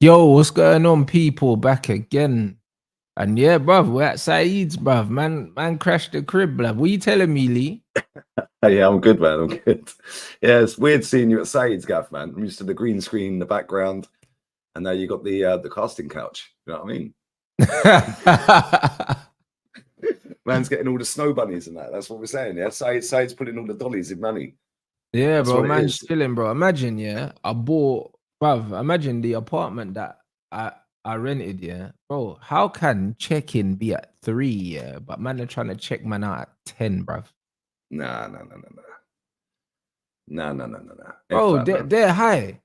Yo, what's going on, people? Back again. And yeah, bruv, we're at Saeed's, bruv. Man crashed the crib, bruv. What you telling me, Lee? Yeah, I'm good, man. I'm good. Yeah, it's weird seeing you at Saeed's, Gaff, man. I'm used to the green screen in the background, and now you got the casting couch. You know what I mean? Man's getting all the snow bunnies and that. That's what we're saying. Yeah, Saeed's putting all the dollies in money. Yeah, That's bro, what it man's is. chilling, bro. Imagine, yeah, I bought, bruv, imagine the apartment that I rented, yeah. Bro, how can check-in be at 3, yeah, but man are trying to check man out at 10, bruv? Nah. F Bro, that, man. they're high.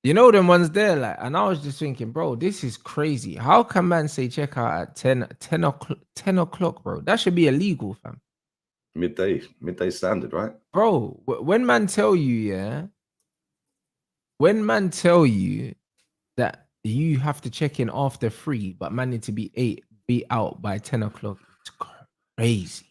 You know them ones there, like, and I was just thinking, bro, this is crazy. How can man say check out at 10 o'clock, bro? That should be illegal, fam. Midday standard, right? Bro, when man tell you, yeah, when man tell you that you have to check in after 3, but man need to be out by 10 o'clock, it's crazy.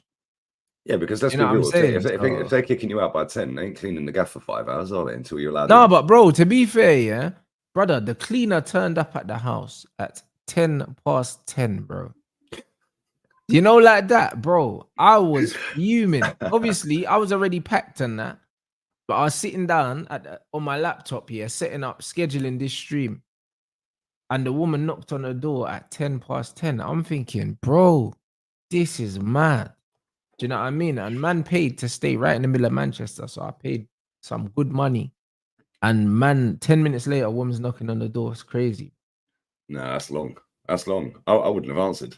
Yeah, because let's You be know what I'm real. saying? If they're kicking you out by 10, they ain't cleaning the gaff for 5 hours, are they? Until you're allowed No, in. but bro, to be fair, yeah, brother, the cleaner turned up at the house at 10 past 10, bro. You know, like that, bro. I was fuming. Obviously, I was already packed and that, but I was sitting down on my laptop here, setting up, scheduling this stream. And the woman knocked on the door at 10 past 10. I'm thinking, bro, this is mad. Do you know what I mean? And man paid to stay right in the middle of Manchester. So I paid some good money. And man, 10 minutes later, a woman's knocking on the door. It's crazy. No, that's long. That's long. I wouldn't have answered.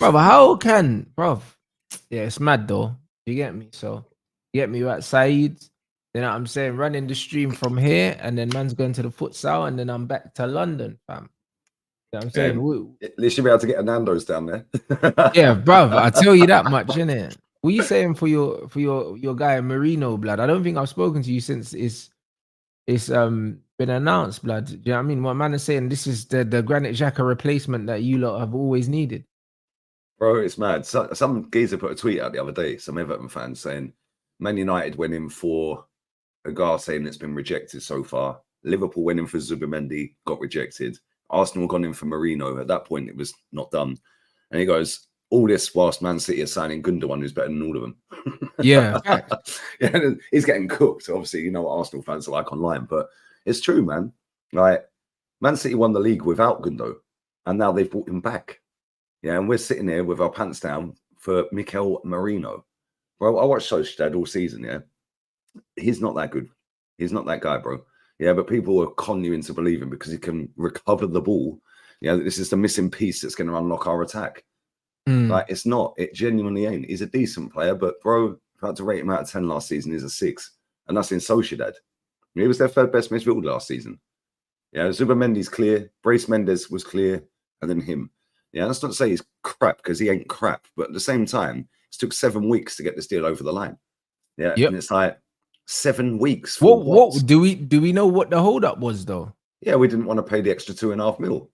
Bro, how can, bro? Yeah, it's mad though. You get me? So, you get me? You're at Saeed's. You know what I'm saying? Running the stream from here, and then man's going to the futsal, and then I'm back to London, fam. You know what I'm saying? They should be able to get a Nando's down there. Yeah, bruv, I tell you that much, innit? What you saying for your guy MERINO, blood? I don't think I've spoken to you since it's been announced, blood. Do you know what I mean? What man is saying, this is the Granit Xhaka replacement that you lot have always needed. Bro, it's mad. Some geezer put a tweet out the other day, some Everton fans saying Man United went in for a guy saying it's been rejected so far. Liverpool went in for Zubimendi, got rejected. Arsenal gone in for MERINO. At that point, it was not done. And he goes, all this whilst Man City are signing Gundogan, who's better than all of them. Yeah. Yeah, he's getting cooked. Obviously, you know what Arsenal fans are like online, but it's true, man. Like, Man City won the league without Gundo, and now they've brought him back. Yeah, and we're sitting here with our pants down for Mikel MERINO. Bro, I watched Sociedad all season, yeah. He's not that good. He's not that guy, bro. Yeah, but people are conning you into believing because he can recover the ball. Yeah, this is the missing piece that's going to unlock our attack. Like, it's not. It genuinely ain't. He's a decent player, but bro, if I had to rate him out of 10 last season, he's a 6. And that's in Sociedad. He was their third best midfielder last season. Yeah, Zubamendi's clear. Brace Mendes was clear. And then him. Yeah, that's not to say he's crap because he ain't crap. But at the same time, it took 7 weeks to get this deal over the line. Yeah, and it's like 7 weeks. For what do we know what the holdup was though? Yeah, we didn't want to pay the extra 2.5 mil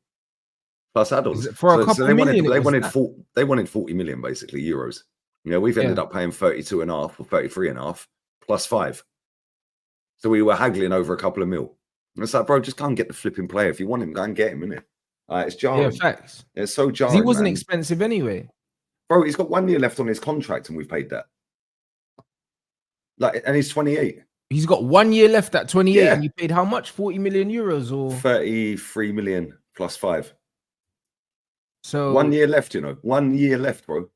plus add-ons. For a couple they million. They wanted 40 million basically euros. Yeah, we've ended up paying 32.5 or 33.5 plus 5. So we were haggling over a couple of mil. And it's like, bro, just go and get the flipping player. If you want him, go and get him, innit? It's jarring. Yeah, facts. It's so jarring. He wasn't expensive anyway. Bro, he's got 1 year left on his contract and we've paid that. Like, and he's 28. He's got 1 year left at 28, and you paid how much? 40 million euros or 33 million plus 5. So 1 year left, you know. 1 year left, bro.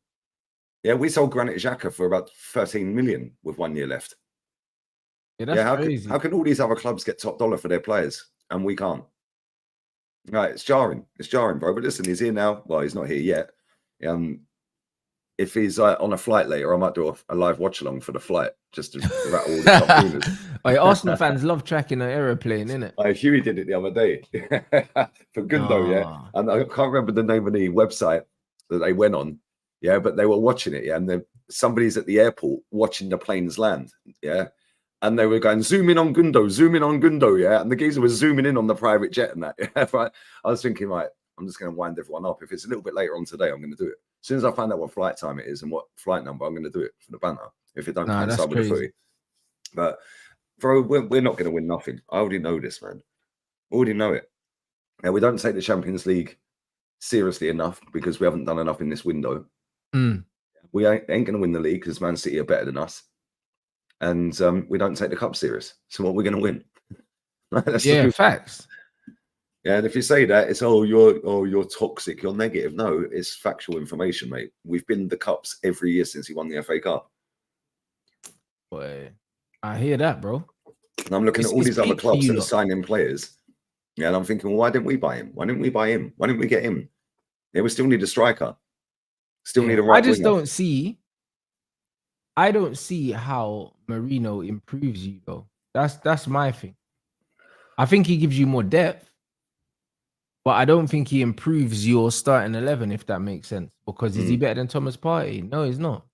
Yeah, we sold Granit Xhaka for about 13 million with 1 year left. Yeah, that's crazy. How can all these other clubs get top dollar for their players and we can't? Right, it's jarring. It's jarring, bro. But listen, he's here now. Well, he's not here yet. If he's on a flight later, I might do a live watch along for the flight just to rattle all the top rulers. Arsenal fans love tracking an aeroplane, innit? Huey did it the other day for Gundo, yeah. And I can't remember the name of the website that they went on, yeah, but they were watching it, yeah. And somebody's at the airport watching the planes land, yeah. And they were going, zoom in on Gundo, yeah. And the geezer was zooming in on the private jet and that, yeah. Right? I was thinking, right, I'm just going to wind everyone up. If it's a little bit later on today, I'm going to do it. As soon as I find out what flight time it is and what flight number, I'm going to do it for the banner. If it don't coincide with the footy. But, bro, we're not going to win nothing. I already know this, man. Already know it. And we don't take the Champions League seriously enough because we haven't done enough in this window. We ain't going to win the league because Man City are better than us. And we don't take the cup serious. So what are we going to win? Yeah, facts. Yeah, and if you say that, it's you're toxic, you're negative. No, it's factual information, mate. We've been the cups every year since he won the FA Cup. Boy, I hear that, bro. And I'm looking at all these other clubs that are signing players. Yeah, and I'm thinking, well, why didn't we buy him? Why didn't we buy him? Why didn't we get him? Yeah, we still need a striker. Still need a right winger. I don't see how MERINO improves you though. That's my thing. I think he gives you more depth, but I don't think he improves your starting 11, if that makes sense. Because is he better than Thomas Partey? No, he's not.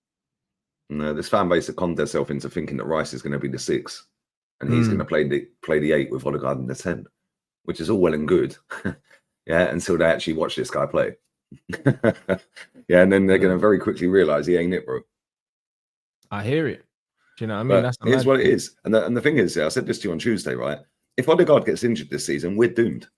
No, this fan base that conned themselves into thinking that Rice is going to be the 6 and he's going to play the 8 with Odegaard in the 10, which is all well and good. Yeah, until they actually watch this guy play. Yeah, and then they're going to very quickly realize he ain't it, bro. I hear it. Do you know what I mean? But here's what it is. And the thing is, I said this to you on Tuesday, right? If Odegaard gets injured this season, we're doomed.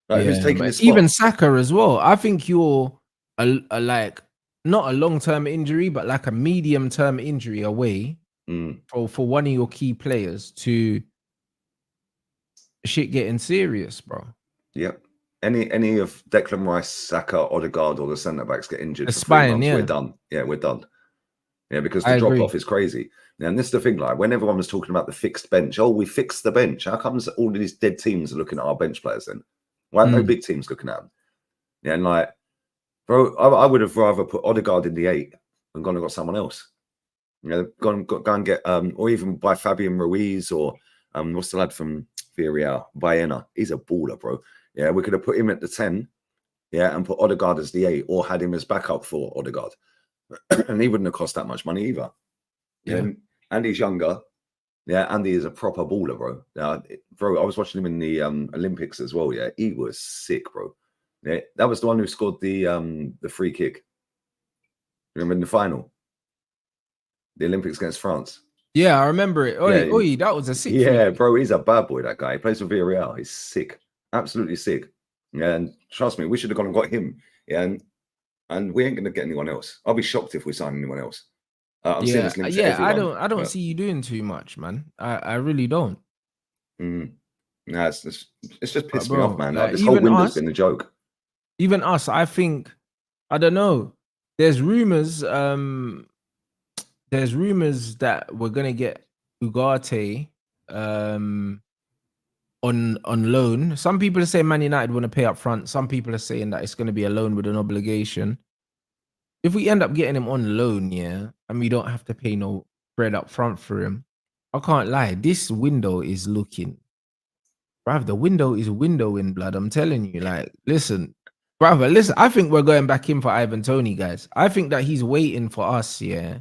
Like, who's taking his spot? Even Saka as well. I think you're like not a long-term injury, but like a medium-term injury away for one of your key players to shit getting serious, bro. Yep. Any of Declan Rice, Saka, Odegaard, or the centre backs get injured for 3 months, we're done. Yeah, we're done. Yeah, because the drop off is crazy. And this is the thing, like when everyone was talking about the fixed bench, oh, we fixed the bench. How comes all of these dead teams are looking at our bench players then? Why aren't no big teams looking at them? Yeah, and like, bro, I would have rather put Odegaard in the 8 and gone and got someone else. You know, go and get or even buy Fabian Ruiz or what's the lad from Villarreal, Baena. He's a baller, bro. Yeah, we could have put him at the 10, yeah, and put Odegaard as the 8 or had him as backup for Odegaard. And he wouldn't have cost that much money either. Yeah. And he's younger. Yeah, Andy is a proper baller, bro. Bro, I was watching him in the Olympics as well. Yeah, he was sick, bro. Yeah, that was the one who scored the free kick. Remember in the final, the Olympics against France. Yeah, I remember it. Oi, that was a sick. Yeah, bro, he's a bad boy. That guy. He plays for Villarreal. He's sick, absolutely sick. Yeah, and trust me, we should have gone and got him. Yeah, and we ain't gonna get anyone else. I'll be shocked if we sign anyone else. I'm seeing this link to everyone, I don't see you doing too much, man. I really don't. No, it's just pissed me off, man. Like, this whole window's been a joke. Even us, I think, I don't know. There's rumors. There's rumors that we're gonna get Ugarte on loan. Some people are saying Man United want to pay up front. Some people are saying that it's going to be a loan with an obligation. If we end up getting him on loan, yeah, and we don't have to pay no bread up front for him, I can't lie. This window is looking, bruv, the window is windowing, blood. I'm telling you, like, listen, brother, listen, I think we're going back in for Ivan Toney, guys. I think that he's waiting for us, yeah.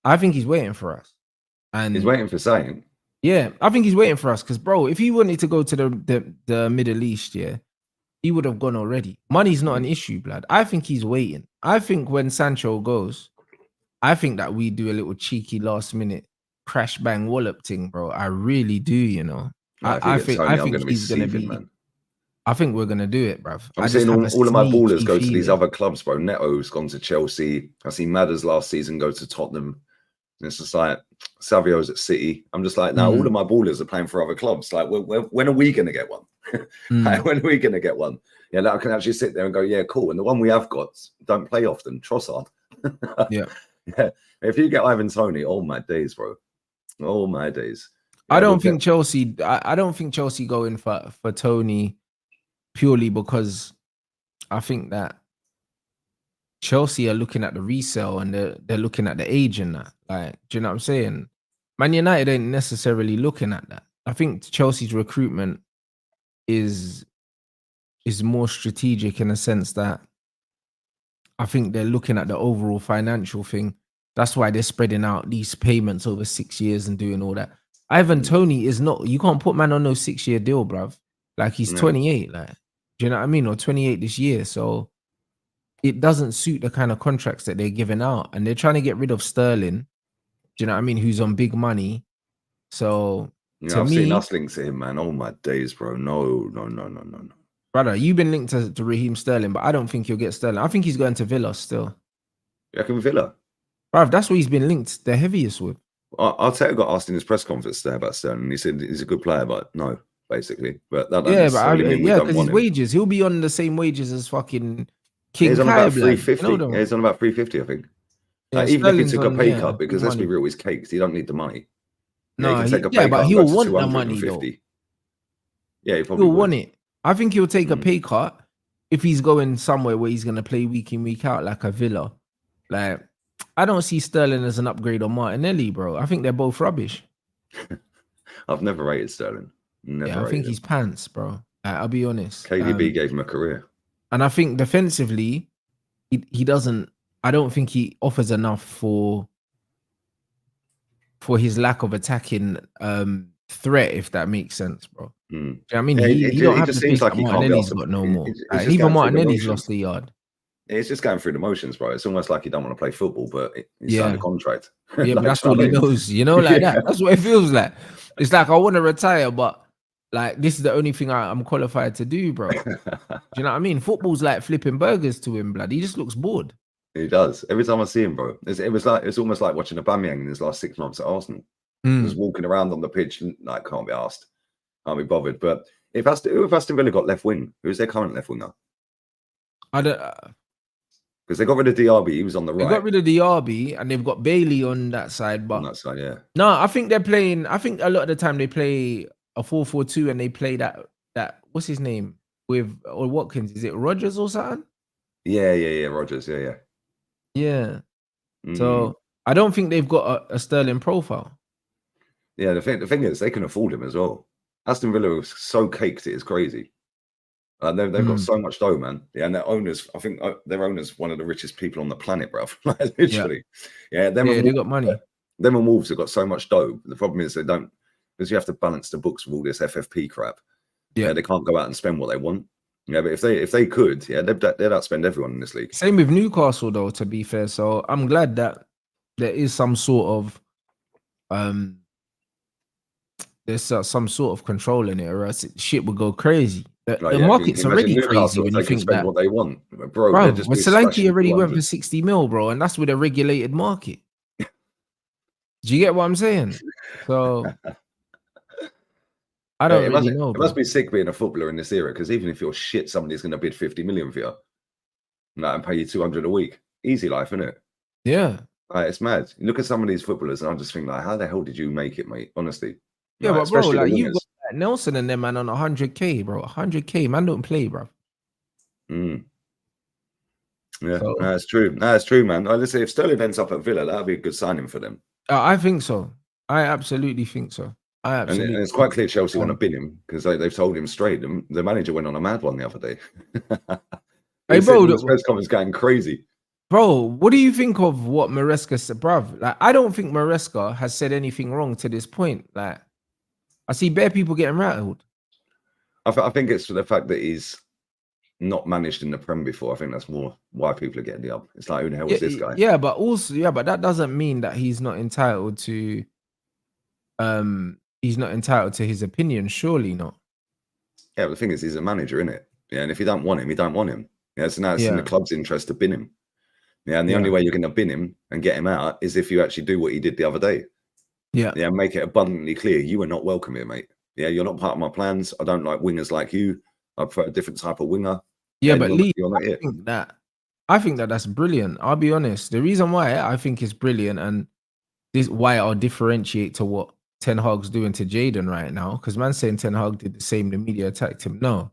I think he's waiting for us. And he's waiting for saying. Yeah, I think he's waiting for us because, bro, if he wanted to go to the Middle East, yeah, he would have gone already. Money's not an issue, blood. I think he's waiting. I think when Sancho goes, I think that we do a little cheeky last minute crash bang wallop thing, bro. I really do, you know. I think he's gonna be. Man. I think we're gonna do it, bruv. I'm seeing all of my ballers go to these other clubs, bro. Neto's gone to Chelsea. I see Madders last season go to Tottenham. And it's just like Savio's at City. I'm just like, now all of my ballers are playing for other clubs. Like, when are we going to get one? Like, when are we going to get one? Yeah, that I can actually sit there and go, yeah, cool. And the one we have got don't play often. Trossard. Yeah. If you get Ivan Toney, oh my days, bro. Oh my days. Yeah, I don't think Chelsea. I don't think Chelsea go in for Toney purely because I think that Chelsea are looking at the resale and they're looking at the age and that. Like, do you know what I'm saying? Man United ain't necessarily looking at that. I think Chelsea's recruitment is more strategic in a sense that I think they're looking at the overall financial thing. That's why they're spreading out these payments over 6 years and doing all that. Ivan Toney is not, you can't put man on no 6-year deal, bruv. Like, he's 28, like, do you know what I mean? Or 28 this year. So it doesn't suit the kind of contracts that they're giving out. And they're trying to get rid of Sterling, do you know what I mean? Who's on big money. So You know, To I've seen me, us linked to him, man. Oh my days, bro. No. brother, you've been linked to Raheem Sterling, but I don't think he'll get Sterling. I think he's going to Villa still. You reckon Villa? Bruv, that's what he's been linked the heaviest with. Arteta got asked in his press conference there about Sterling. He said he's a good player, but no, basically. But that doesn't necessarily mean we don't because want his him. wages, he'll be on the same wages as fucking King He's on Kai, about blood. 350. You know He's on about 350, I think. Yeah, Even if he Sterling's took a on, pay yeah, cut, because big let's be money. real, he's caked. He don't need the money. Yeah, No, he can take a pay cut but and he'll go to want the money though. 250. Yeah, he probably He'll would. want it. I think he'll take a pay cut if he's going somewhere where he's going to play week in, week out, like a Villa. Like, I don't see Sterling as an upgrade on Martinelli, bro. I think they're both rubbish. I've never rated Sterling. I think he's pants, bro. I'll be honest. KDB gave him a career. And I think defensively, he doesn't. I don't think he offers enough for his lack of attacking threat, if that makes sense, bro. Mm. Do you know what I mean? Yeah, he don't have just the seems pace like that he can't be Martinelli's asked got to- no more. it's just Even going through the Martinelli's motions. lost the yard. It's just going through the motions, bro. It's almost like he don't want to play football, but he signed a contract. Yeah, but Like, that's all he knows, you know, like Yeah. that. That's what it feels like. It's like I want to retire, but like this is the only thing I'm qualified to do, bro. Do you know what I mean? Football's like flipping burgers to him, blood. He just looks bored. He does. Every time I see him, bro, it's almost like watching Aubameyang in his last 6 months at Arsenal. Just walking around on the pitch, like can't be asked, can't be bothered. But if Aston Villa got left wing, who's their current left winger? I don't. Because they got rid of Diaby, he was on the right. They got rid of Diaby and they've got Bailey on that side. But on that side, yeah. No, I think they're playing. I think a lot of the time they play a 4-4-2 and they play that what's his name with or Watkins? Is it Rogers or something? Yeah, Rogers, yeah. Yeah. So I don't think they've got a Sterling profile. Yeah, the thing is, they can afford him as well. Aston Villa is so caked, it is crazy. They've got so much dough, man. Yeah, and their owners, I think their owners, one of the richest people on the planet, bro. Like, literally. Yeah, they got money. Them and Wolves have got so much dough. The problem is they don't, because you have to balance the books with all this FFP crap. Yeah, they can't go out and spend what they want. Yeah, but if they could, yeah, they'd outspend everyone in this league. Same with Newcastle, though. To be fair, so I'm glad that there is some sort of there's some sort of control in it, or else shit would go crazy. The market's already crazy when you think that what they want, bro. Solanke already went for 60 mil, bro, and that's with a regulated market. Do you get what I'm saying? So I don't really know. It must be sick being a footballer in this era, because even if you're shit, somebody's going to bid 50 million for you, and pay you 200 a week. Easy life, isn't it? Yeah. It's mad. You look at some of these footballers, and I just think, like, how the hell did you make it, mate? Honestly. Yeah, but bro, like you got Nelson and them, man, on 100K, bro. 100K, man, don't play, bro. Yeah, that's true. That's true, man. Let's say if Sterling ends up at Villa, that'd be a good signing for them. I think so. I absolutely think so. And it's quite clear Chelsea want to bin him, because they've told him straight. The manager went on a mad one the other day. Hey, bro, the press conference going crazy. Bro, what do you think of what Maresca said, bruv? Like, I don't think Maresca has said anything wrong to this point. Like, I see bare people getting rattled. I think it's for the fact that he's not managed in the Prem before. I think that's more why people are getting the up. It's like, who the hell is this guy? Yeah, but that doesn't mean that he's not entitled to his opinion, surely not. Yeah, but the thing is, he's a manager, isn't it? Yeah, and if you don't want him, you don't want him. Yeah, so now it's in the club's interest to bin him. Yeah, and the only way you're going to bin him and get him out is if you actually do what he did the other day. Yeah, make it abundantly clear you are not welcome here, mate. Yeah, you're not part of my plans. I don't like wingers like you. I prefer a different type of winger. Yeah, but Lee, I think that's brilliant. I'll be honest. The reason why I think it's brilliant, and this why I'll differentiate to what Ten Hag's doing to Jadon right now, because man saying Ten Hag did the same, the media attacked him. No,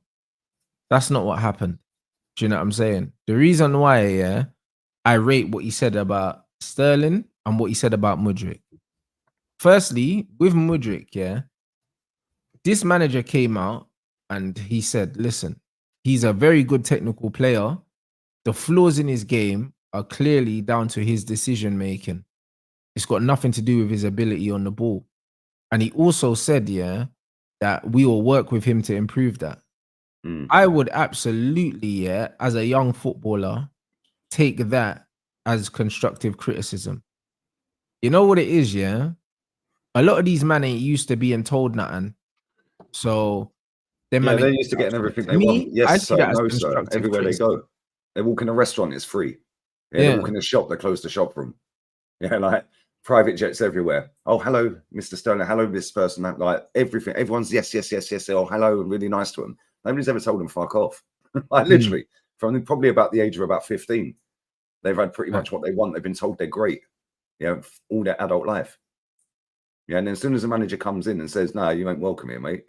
that's not what happened. Do you know what I'm saying? The reason why, I rate what he said about Sterling and what he said about Mudryk. Firstly, with Mudryk, this manager came out and he said, listen, he's a very good technical player. The flaws in his game are clearly down to his decision making. It's got nothing to do with his ability on the ball. And he also said, that we will work with him to improve that. I would absolutely, as a young footballer, take that as constructive criticism. You know what it is, A lot of these men ain't used to being told nothing. So them Yeah, man they're ain't used to getting everything they me, want. Yes, I see sir. that as No, sir. constructive Everywhere they criticism. go. They walk in a restaurant, it's free. Yeah, they walk Yeah. in a shop, they close the shop room. Yeah, like private jets everywhere. Oh, hello, Mr. Sterling. Hello, this person. That, like everything. Everyone's yes, yes, yes, yes. Oh, hello, really nice to them. Nobody's ever told them fuck off. Like literally, from probably about the age of about 15, they've had pretty much what they want. They've been told they're great. Yeah, all their adult life. Yeah, and then as soon as the manager comes in and says, "No, you ain't welcome here, mate,"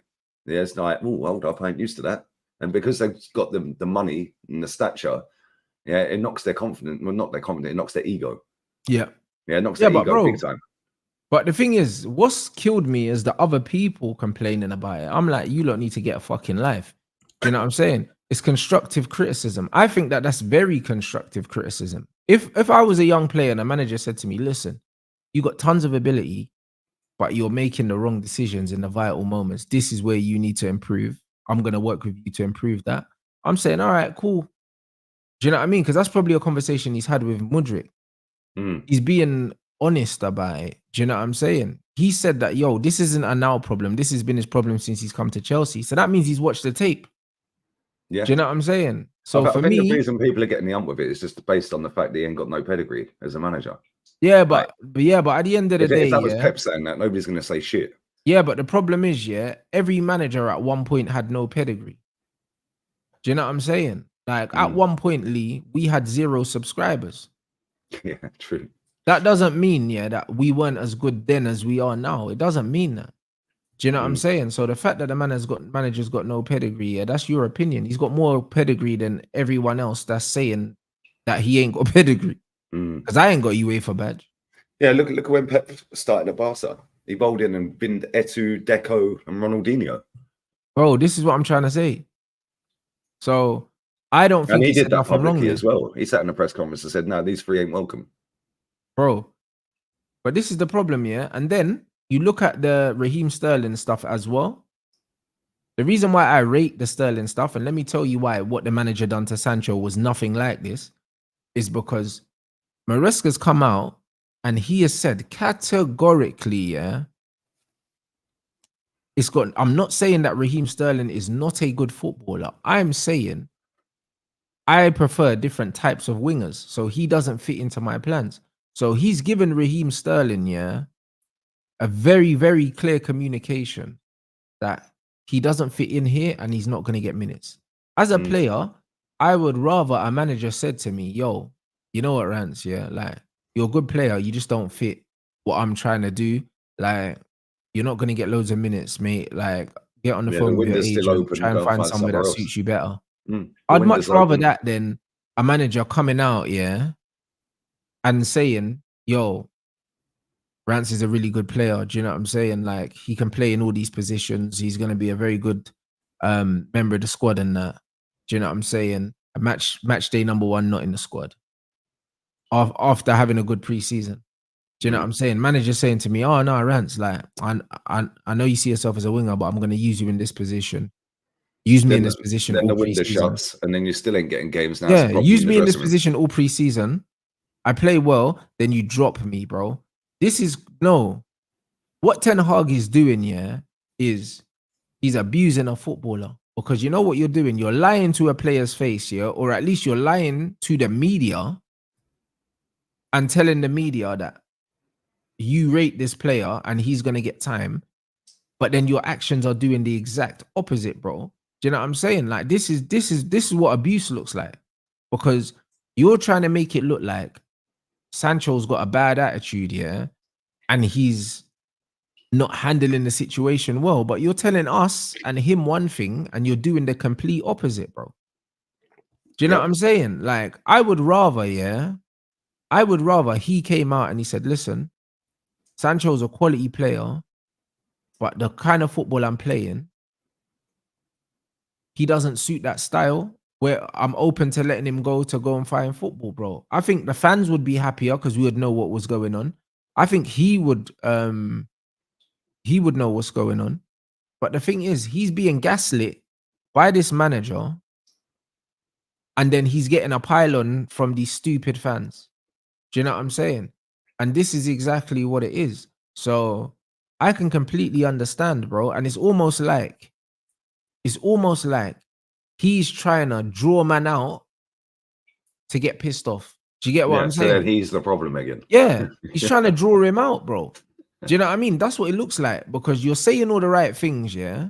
yeah, it's like, "Oh, hold up, I ain't used to that." And because they've got the money and the stature, yeah, it knocks their confidence. Well, not their confidence. It knocks their ego. Yeah. Yeah, it knocks Yeah, their but ego big bro, time. but the thing is, what's killed me is the other people complaining about it. I'm like, you lot need to get a fucking life. Do you know what I'm saying? It's constructive criticism. I think that that's very constructive criticism. If I was a young player and a manager said to me, listen, you got tons of ability, but you're making the wrong decisions in the vital moments. This is where you need to improve. I'm going to work with you to improve that. I'm saying, all right, cool. Do you know what I mean? Because that's probably a conversation he's had with Mudryk. Mm. He's being honest about it. Do you know what I'm saying? He said that, yo, this isn't a now problem. This has been his problem since he's come to Chelsea. So that means he's watched the tape. Yeah. Do you know what I'm saying? I So for think the me, reason people are getting the ump with it is just based on the fact that he ain't got no pedigree as a manager. yeah, Like, but at the end of the day, if that was yeah, Pep saying that, nobody's going to say shit. yeah, but the problem is, yeah, every manager at one point had no pedigree. Do you know what I'm saying? Like at one point, Lee, we had 0 subscribers. Yeah, true. That doesn't mean, yeah, that we weren't as good then as we are now. It doesn't mean that. Do you know what I'm saying? So the fact that the manager's got no pedigree, yeah, that's your opinion. He's got more pedigree than everyone else that's saying that he ain't got pedigree. Because I ain't got UEFA badge. Yeah, look at when Pep started at Barca. He bowled in and binned Etu, Deco, and Ronaldinho. Bro, this is what I'm trying to say. So I don't think And he he did said that nothing wrong publicly there. as well. He sat in a press conference and said, "No, these 3 ain't welcome." Bro. But this is the problem, yeah. And then you look at the Raheem Sterling stuff as well. The reason why I rate the Sterling stuff, and let me tell you why what the manager done to Sancho was nothing like this, is because Maresca's come out and he has said categorically, yeah, I'm not saying that Raheem Sterling is not a good footballer. I'm saying I prefer different types of wingers. So he doesn't fit into my plans. So he's given Raheem Sterling, yeah, a very, very clear communication that he doesn't fit in here and he's not going to get minutes. As a player, I would rather a manager said to me, yo, you know what, Rants, yeah, like, you're a good player, you just don't fit what I'm trying to do. Like, you're not going to get loads of minutes, mate. Like, get on the Yeah, the phone with your window's still agent, open. try and Go and find find somewhere somewhere that else. suits you better. The I'd much window's rather open. that than a manager coming out, yeah, and saying, yo, Rance is a really good player. Do you know what I'm saying? Like, he can play in all these positions. He's going to be a very good member of the squad and that. Do you know what I'm saying? A match day number 1, not in the squad. After having a good preseason. Do you know what I'm saying? Manager saying to me, oh, no, Rance, like, I know you see yourself as a winger, but I'm going to use you in this position. Use me in this position Then all the window preseason. shuts and then you still ain't getting games now. Yeah, use me in this position all preseason. I play well, then you drop me, bro. This is, no. What Ten Hag is doing, yeah, is he's abusing a footballer. Because you know what you're doing? You're lying to a player's face, yeah, or at least you're lying to the media and telling the media that you rate this player and he's going to get time. But then your actions are doing the exact opposite, bro. Do you know what I'm saying? Like, this is what abuse looks like. Because you're trying to make it look like Sancho's got a bad attitude, yeah, and he's not handling the situation well, but you're telling us and him one thing and you're doing the complete opposite, bro. Do you know what I'm saying? Like, I would rather he came out and he said, listen, Sancho's a quality player, but the kind of football I'm playing, he doesn't suit that style where I'm open to letting him go and find football, bro. I think the fans would be happier because we would know what was going on. I think he would know what's going on. But the thing is, he's being gaslit by this manager, and then he's getting a pylon from these stupid fans. Do you know what I'm saying? And this is exactly what it is. So I can completely understand, bro. And it's almost like he's trying to draw man out to get pissed off. Do you get what I'm So then saying? he's the problem again. Yeah, he's trying to draw him out, bro. Do you know what I mean? That's what it looks like, because you're saying all the right things, yeah?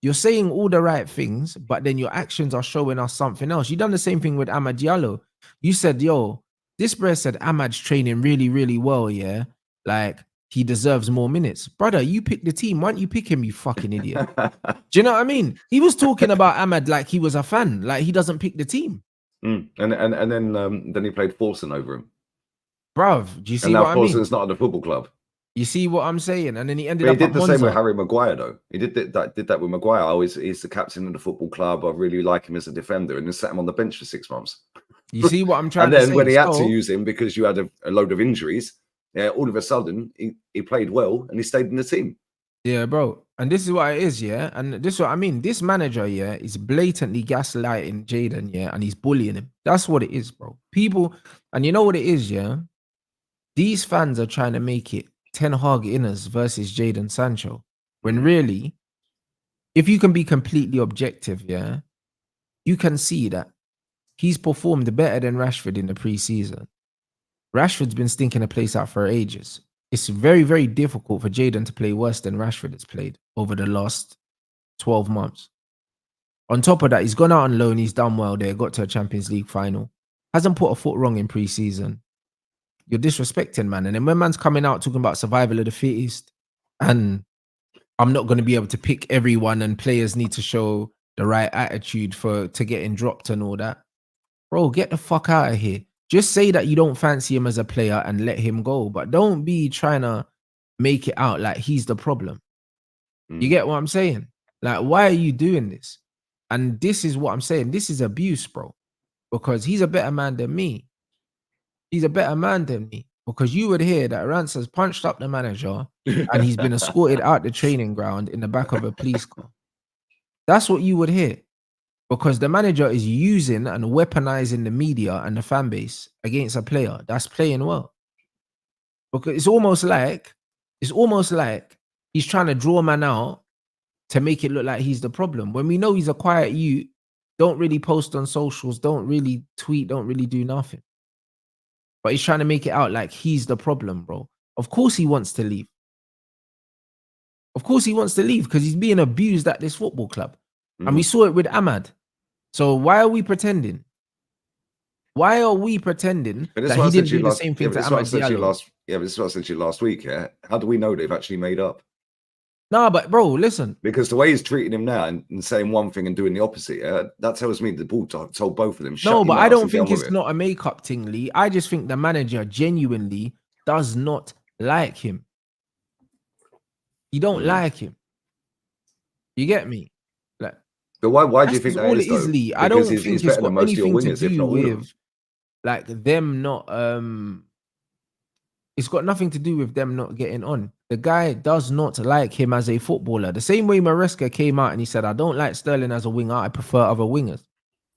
You're saying all the right things, but then your actions are showing us something else. You done the same thing with Amad Diallo. You said, yo, this bro said Amad's training really, really well, yeah? Like, he deserves more minutes. Brother, you pick the team. Why don't you pick him, you fucking idiot? Do you know what I mean? He was talking about Amad like he was a fan, like he doesn't pick the team. And then he played Forson over him. Bruv, do you see and now what I mean? Forson's not at the football club. You see what I'm saying? And then he ended But up he did at the Monza. same with Harry Maguire, though. He did that with Maguire. He's the captain of the football club. I really like him as a defender, and then sat him on the bench for 6 months. You see what I'm trying and to then say? when he had to use him because you had a load of injuries, all of a sudden he played well and he stayed in the team. Yeah, bro. And this is what it is, yeah. And this is what I mean. This manager, yeah, is blatantly gaslighting Jadon, yeah, and he's bullying him. That's what it is, bro. People, and you know what it is, yeah. These fans are trying to make it Ten Hag inners versus Jadon Sancho, when really, if you can be completely objective, yeah, you can see that he's performed better than Rashford in the preseason. Rashford's been stinking a place out for ages. It's very, very difficult for Jadon to play worse than Rashford has played over the last 12 months. On top of that, he's gone out on loan. He's done well there. Got to a Champions League final. Hasn't put a foot wrong in pre-season. You're disrespecting, man. And then when man's coming out talking about survival of the fittest, and I'm not going to be able to pick everyone, and players need to show the right attitude to getting dropped and all that. Bro, get the fuck out of here. Just say that you don't fancy him as a player and let him go. But don't be trying to make it out like he's the problem. You get what I'm saying? Like, why are you doing this? And this is what I'm saying. This is abuse, bro. Because he's a better man than me. He's a better man than me. Because you would hear that Rants has punched up the manager and he's been escorted out the training ground in the back of a police car. That's what you would hear. Because the manager is using and weaponizing the media and the fan base against a player that's playing well. Because it's almost like he's trying to draw man out to make it look like he's the problem. When we know he's a quiet youth, don't really post on socials, don't really tweet, don't really do nothing. But he's trying to make it out like he's the problem, bro. Of course he wants to leave. Of course he wants to leave because he's being abused at this football club. And we saw it with Amad. So why are we pretending? Why are we pretending that he didn't do the same thing to Amad Diallo? But this is what I said to you last week, yeah? How do we know they've actually made up? Nah, but bro, listen. Because the way he's treating him now and saying one thing and doing the opposite, yeah, that tells me the ball told both of them. No, but I don't think it's not a makeup thing, Lee. I just think the manager genuinely does not like him. You don't like him. You get me? Like, but why do you think that all is, it is, though? Lee. I don't think it's got anything to wingers, if do not all of with like them not it's got nothing to do with them not getting on. The guy does not like him as a footballer. The same way Maresca came out and he said, I don't like Sterling as a winger. I prefer other wingers.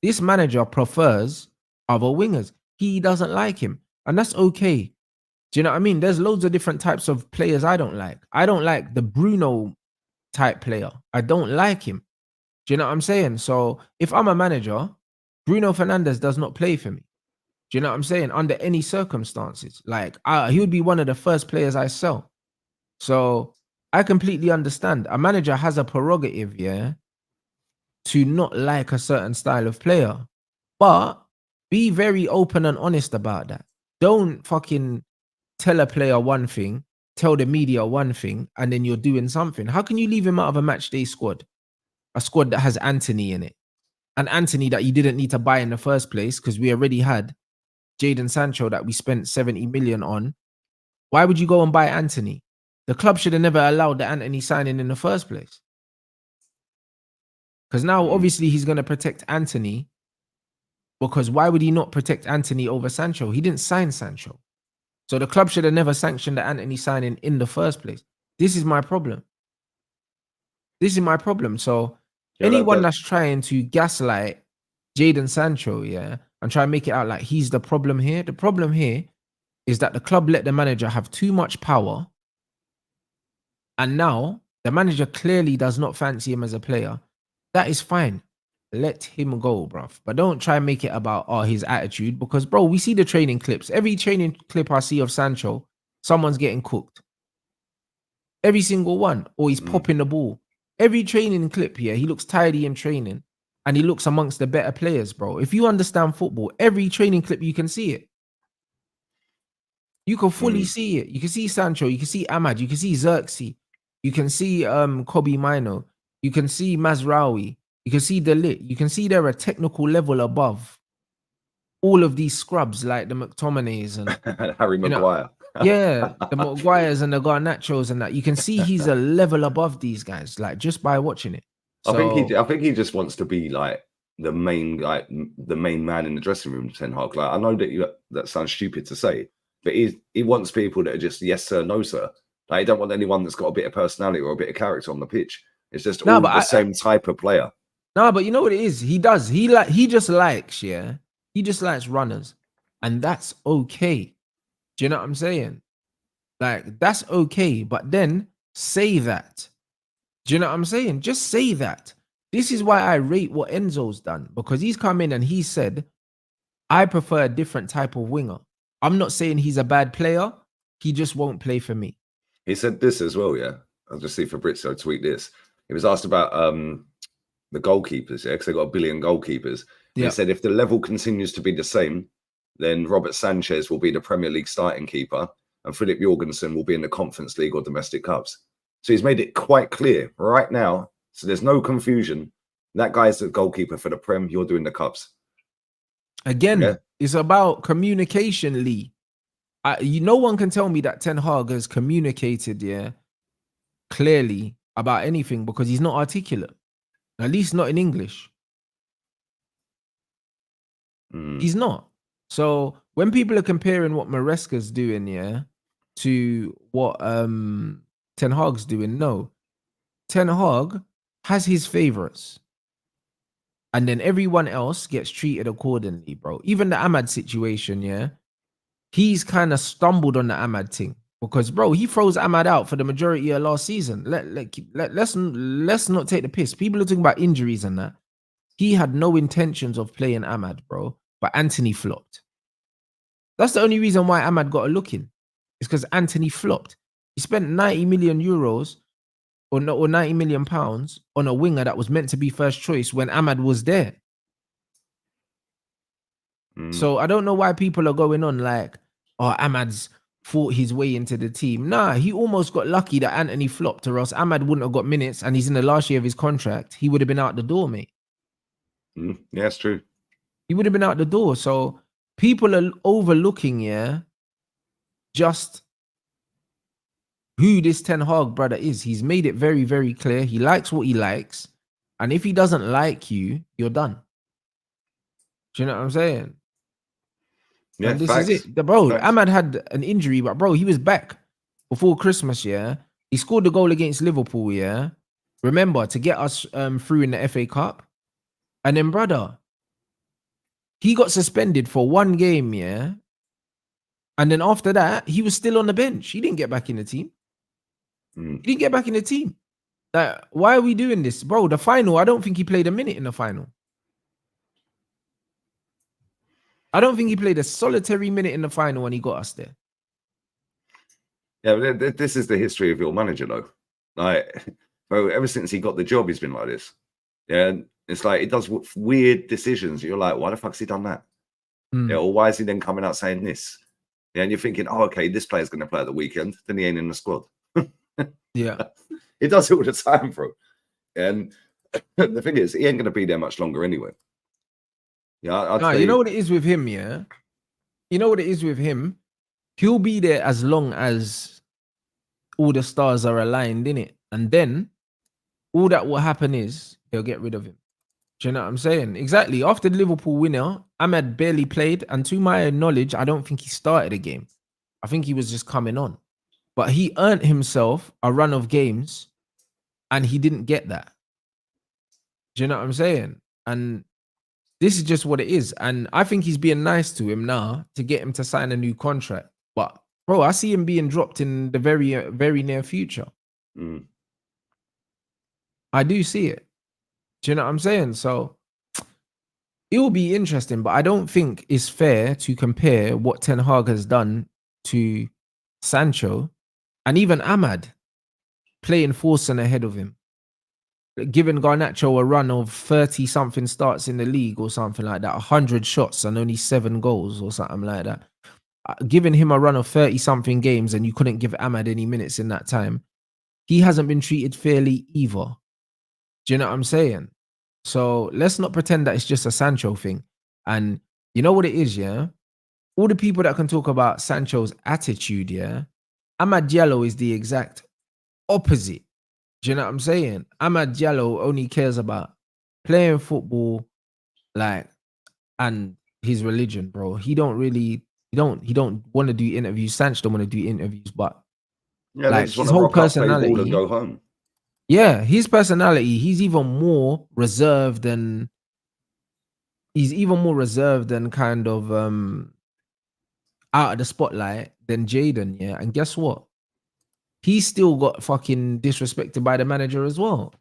This manager prefers other wingers. He doesn't like him. And that's okay. Do you know what I mean? There's loads of different types of players I don't like. I don't like the Bruno type player. I don't like him. Do you know what I'm saying? So if I'm a manager, Bruno Fernandes does not play for me. Do you know what I'm saying? Under any circumstances. Like, he would be one of the first players I sell. So I completely understand. A manager has a prerogative, yeah, to not like a certain style of player. But be very open and honest about that. Don't fucking tell a player one thing, tell the media one thing, and then you're doing something. How can you leave him out of a match day squad? A squad that has Anthony in it. And Anthony that you didn't need to buy in the first place because we already had Jadon Sancho that we spent 70 million on. Why would you go and buy Anthony? The club should have never allowed the Anthony signing in the first place. Because now, obviously, he's going to protect Anthony. Because why would he not protect Anthony over Sancho? He didn't sign Sancho. So the club should have never sanctioned the Anthony signing in the first place. This is my problem. This is my problem. So anyone that's trying to gaslight Jadon Sancho, yeah, and try and make it out like he's the problem here is that the club let the manager have too much power And now the manager clearly does not fancy him as a player. That is fine. Let him go, bruv. But don't try and make it about his attitude, because, bro, we see the training clips. Every training clip I see of Sancho, someone's getting cooked. Every single one. Or he's popping the ball. Every training clip here, he looks tidy in training. And he looks amongst the better players, bro. If you understand football, every training clip, you can see it. You can fully see it. You can see Sancho. You can see Ahmad. You can see Xerxes. You can see Kobe Mino. You can see Mazraoui. You can see De Ligt. You can see they're a technical level above all of these scrubs like the McTominays and Harry Maguire. Yeah, the Maguires and the Garnachos and that. You can see he's a level above these guys, like just by watching it. So, I think he just wants to be like the main man in the dressing room, Ten Hag. Like, I know that sounds stupid to say, but he wants people that are just yes sir, no sir. Like, he don't want anyone that's got a bit of personality or a bit of character on the pitch. It's just all the same type of player. No, but you know what it is? He does. He just likes, he just likes runners, and that's okay. Do you know what I'm saying? Like, that's okay, but then say that. Do you know what I'm saying? Just say that. This is why I rate what Enzo's done, because he's come in and he said, I prefer a different type of winger. I'm not saying he's a bad player. He just won't play for me. He said this as well, yeah. I'll just see Fabrizio tweet this. He was asked about the goalkeepers, because they got 1 billion goalkeepers. Yeah. He said if the level continues to be the same, then Robert Sanchez will be the Premier League starting keeper and Philip Jorgensen will be in the Conference League or domestic cups. So he's made it quite clear right now. So there's no confusion. That guy's the goalkeeper for the Prem. You're doing the cups. Again, It's about communication, Lee. No one can tell me that Ten Hag has communicated, clearly about anything, because he's not articulate. At least not in English. He's not. So when people are comparing what Maresca's doing, to what Ten Hag's doing, no. Ten Hag has his favorites. And then everyone else gets treated accordingly, bro. Even the Ahmad situation, he's kind of stumbled on the Ahmad thing. Because, bro, he froze Ahmad out for the majority of last season. Let's not take the piss. People are talking about injuries and that. He had no intentions of playing Ahmad, bro. But Anthony flopped. That's the only reason why Ahmad got a look in. It's because Anthony flopped. He spent 90 million euros or 90 million pounds on a winger that was meant to be first choice when Ahmad was there. So I don't know why people are going on like, Ahmad's fought his way into the team. Nah, he almost got lucky that Anthony flopped, or else Ahmad wouldn't have got minutes, and he's in the last year of his contract. He would have been out the door, mate. Yeah, that's true. He would have been out the door. So people are overlooking, just who this Ten Hag brother is. He's made it very, very clear. He likes what he likes. And if he doesn't like you, you're done. Do you know what I'm saying? Yeah, and this facts. is it. Bro, Ahmad had an injury, but bro, he was back before Christmas, He scored the goal against Liverpool, Remember, to get us through in the FA Cup. And then, brother, he got suspended for 1 game, And then after that, he was still on the bench. He didn't get back in the team. He didn't get back in the team. Like, why are we doing this? Bro, the final, I don't think he played a minute in the final. I don't think he played a solitary minute in the final when he got us there. Yeah, but this is the history of your manager, though. Like, bro, ever since he got the job, he's been like this. Yeah, it's like he does weird decisions. You're like, why the fuck's he done that? Yeah, or why is he then coming out saying this? Yeah, and you're thinking, oh, okay, this player's going to play at the weekend. Then he ain't in the squad. Yeah. He does it all the time, bro. And the thing is, he ain't going to be there much longer anyway. Yeah, you know what it is with him, You know what it is with him? He'll be there as long as all the stars are aligned, innit? And then all that will happen is they'll get rid of him. Do you know what I'm saying? Exactly. After the Liverpool winner, Ahmad barely played. And to my knowledge, I don't think he started a game. I think he was just coming on. But he earned himself a run of games and he didn't get that. Do you know what I'm saying? And this is just what it is. And I think he's being nice to him now to get him to sign a new contract. But, bro, I see him being dropped in the very, very near future. Mm. I do see it. Do you know what I'm saying? So it will be interesting, but I don't think it's fair to compare what Ten Hag has done to Sancho and even Ahmad playing Forsen ahead of him, giving Garnacho a run of 30 something starts in the league or something like that, 100 shots and only 7 goals or something like that. Giving him a run of 30 something games and you couldn't give Ahmad any minutes in that time. He hasn't been treated fairly either. Do you know what I'm saying? So let's not pretend that it's just a Sancho thing. And you know what it is, yeah? All the people that can talk about Sancho's attitude, yeah? Amad Diallo is the exact opposite. Do you know what I'm saying? Amad Diallo only cares about playing football, like, and his religion, bro. He don't want to do interviews. Sancho don't want to do interviews, but Yeah, they like just want his to whole rock up, play ball, and personality, go home. yeah, his personality, he's even more reserved than kind of out of the spotlight than Jaden, yeah. And guess what? He still got fucking disrespected by the manager as well.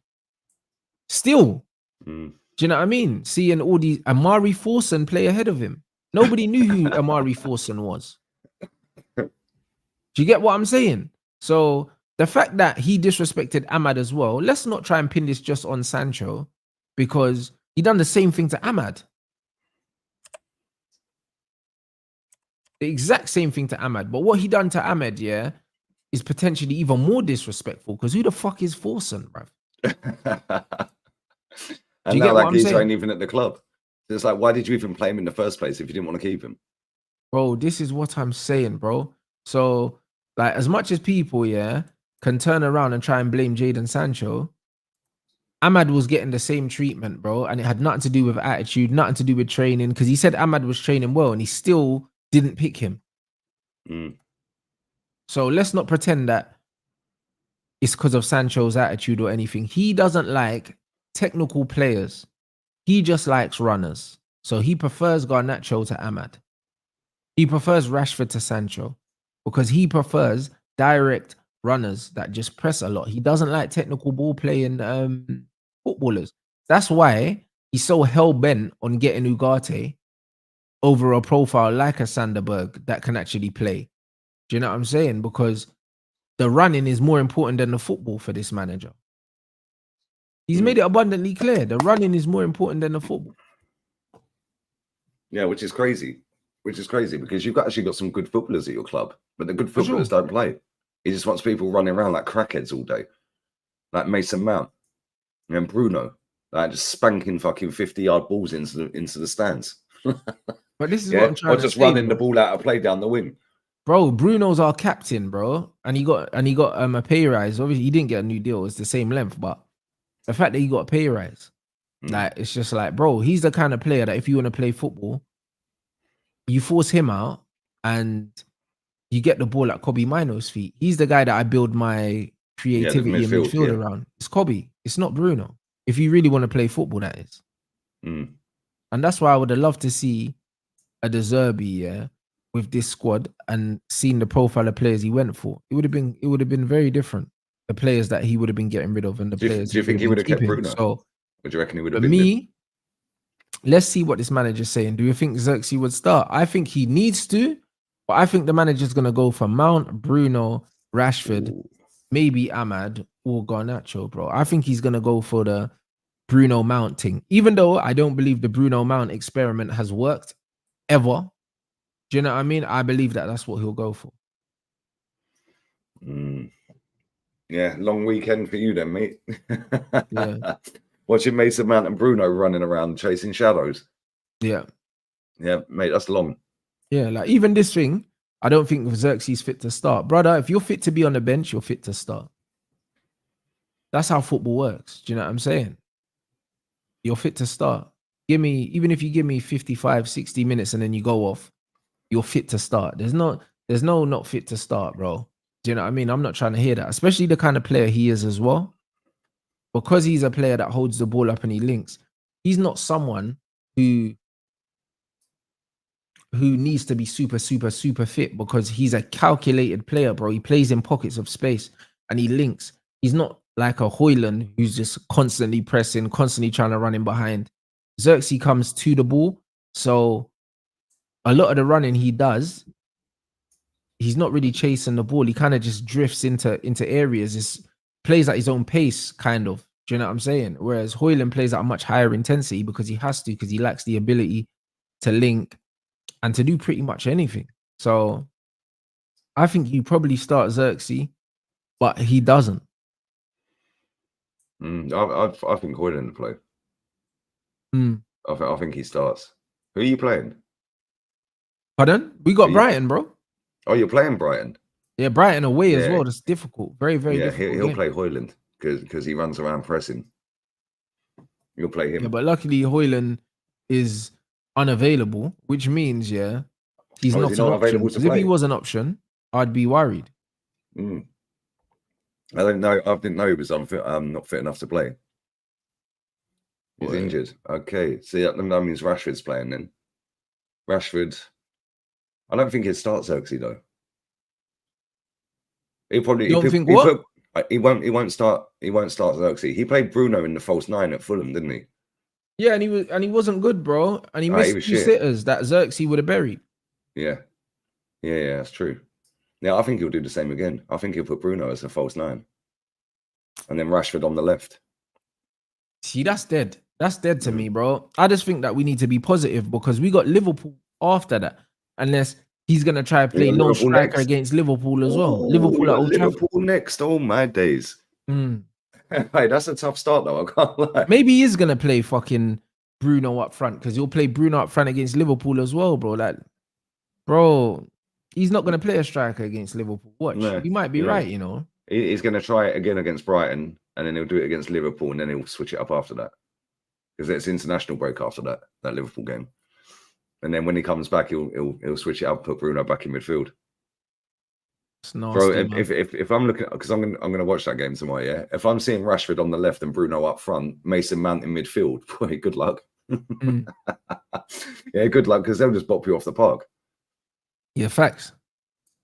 Still. Mm. Do you know what I mean? Seeing all these Amari Forsen play ahead of him. Nobody knew who Amari Forsen was. Do you get what I'm saying? So the fact that he disrespected Ahmad as well, let's not try and pin this just on Sancho, because he done the same thing to Ahmad. The exact same thing to Ahmad. But what he done to Ahmad, yeah, is potentially even more disrespectful, because who the fuck is Forsen, bruv? And you now get what that I'm geezer saying? ain't even at the club. It's like, why did you even play him in the first place if you didn't want to keep him? Bro, this is what I'm saying, bro. So, like, as much as people, yeah, can turn around and try and blame Jadon Sancho, Ahmad was getting the same treatment, bro. And it had nothing to do with attitude, nothing to do with training, because he said Ahmad was training well and he still didn't pick him. Mm. So let's not pretend that it's because of Sancho's attitude or anything. He doesn't like technical players. He just likes runners. So he prefers Garnacho to Ahmad. He prefers Rashford to Sancho because he prefers direct runners that just press a lot. He doesn't like technical ball playing footballers. That's why he's so hell-bent on getting Ugarte over a profile like a Sanderberg that can actually play. Do you know what I'm saying? Because the running is more important than the football for this manager. He's made it abundantly clear. The running is more important than the football. Yeah, which is crazy. Because you've actually got some good footballers at your club, but the good footballers don't play. He just wants people running around like crackheads all day, like Mason Mount and Bruno, like just spanking fucking 50-yard balls into the stands. But this is what I'm trying or to just say, running the ball out of play down the wing. Bro, Bruno's our captain, bro, and he got a pay rise. Obviously, he didn't get a new deal; it's the same length, but the fact that he got a pay rise, like, it's just like, bro, he's the kind of player that if you want to play football, you force him out and you get the ball at Kobe Mino's feet. He's the guy that I build my creativity in midfield around. It's Kobe. It's not Bruno. If you really want to play football, that is. And that's why I would have loved to see a De Zerbi, yeah, with this squad and seen the profile of players he went for. It would have been very different. The players that he would have been getting rid of and the players Do you think he would have kept Bruno? So, or do you reckon he would have for been me, let's see what this manager's saying. Do you think Xerxes would start? I think he needs to, but I think the manager's going to go for Mount, Bruno, Rashford, maybe Ahmad or Garnacho, bro. I think he's going to go for the Bruno Mount thing, even though I don't believe the Bruno Mount experiment has worked ever. Do you know what I mean? I believe that that's what he'll go for. Yeah, long weekend for you then, mate. Yeah. Watching Mason Mount and Bruno running around chasing shadows. Yeah. Yeah, mate, that's long. Yeah, like even this thing, I don't think Xerxes fit to start. Brother, if you're fit to be on the bench, you're fit to start. That's how football works. Do you know what I'm saying? You're fit to start. Even if you give me 55, 60 minutes and then you go off, you're fit to start. There's no not fit to start, bro. Do you know what I mean? I'm not trying to hear that, especially the kind of player he is as well. Because he's a player that holds the ball up and he links. He's not someone who needs to be super, super, super fit, because he's a calculated player, bro. He plays in pockets of space and he links. He's not like a Hoyland who's just constantly pressing, constantly trying to run in behind. Xerxes comes to the ball, so a lot of the running he does, he's not really chasing the ball. He kind of just drifts into areas. It's plays at his own pace, kind of. Do you know what I'm saying? Whereas Hoyland plays at a much higher intensity because he has to, because he lacks the ability to link and to do pretty much anything. So I think you probably start Xerxes, but he doesn't. I think Hoyland will play. I think he starts. Who are you playing? Pardon? We got Brighton, bro. Oh, you're playing Brighton? Yeah, Brighton away as well. That's difficult. Very, very difficult. Yeah, he'll play Hoyland because he runs around pressing. You'll play him. Yeah, but luckily Hoyland is unavailable, which means, he's not an option. Because if he was an option, I'd be worried. I don't know. I didn't know he was not fit enough to play. He's injured. Okay, so that means Rashford's playing then. Rashford, I don't think he'd start Xerxes though. He probably. You don't think what? He won't start. He won't start Xerxes. He played Bruno in the false 9 at Fulham, didn't he? Yeah, and he wasn't good, bro. And he missed 2 sitters that Xerxes would have buried. Yeah, that's true. Yeah, I think he'll do the same again. I think he'll put Bruno as a false 9, and then Rashford on the left. See, that's dead. That's dead to me, bro. I just think that we need to be positive because we got Liverpool after that. Unless he's gonna try to play no striker against Liverpool as well. Liverpool at Old Trafford. Liverpool next. Oh my days. Hey, that's a tough start though. I can't lie. Maybe he is gonna play fucking Bruno up front because he'll play Bruno up front against Liverpool as well, bro. Like, bro, he's not gonna play a striker against Liverpool. Watch, you might be right. You know, he's gonna try it again against Brighton, and then he'll do it against Liverpool, and then he'll switch it up after that because it's international break after that Liverpool game. And then when he comes back, he'll switch it up, put Bruno back in midfield. It's nasty, bro, if I'm looking, because I'm gonna watch that game tomorrow. Yeah, if I'm seeing Rashford on the left and Bruno up front, Mason Mount in midfield, boy, good luck. Yeah, good luck because they'll just bop you off the park. Yeah, facts.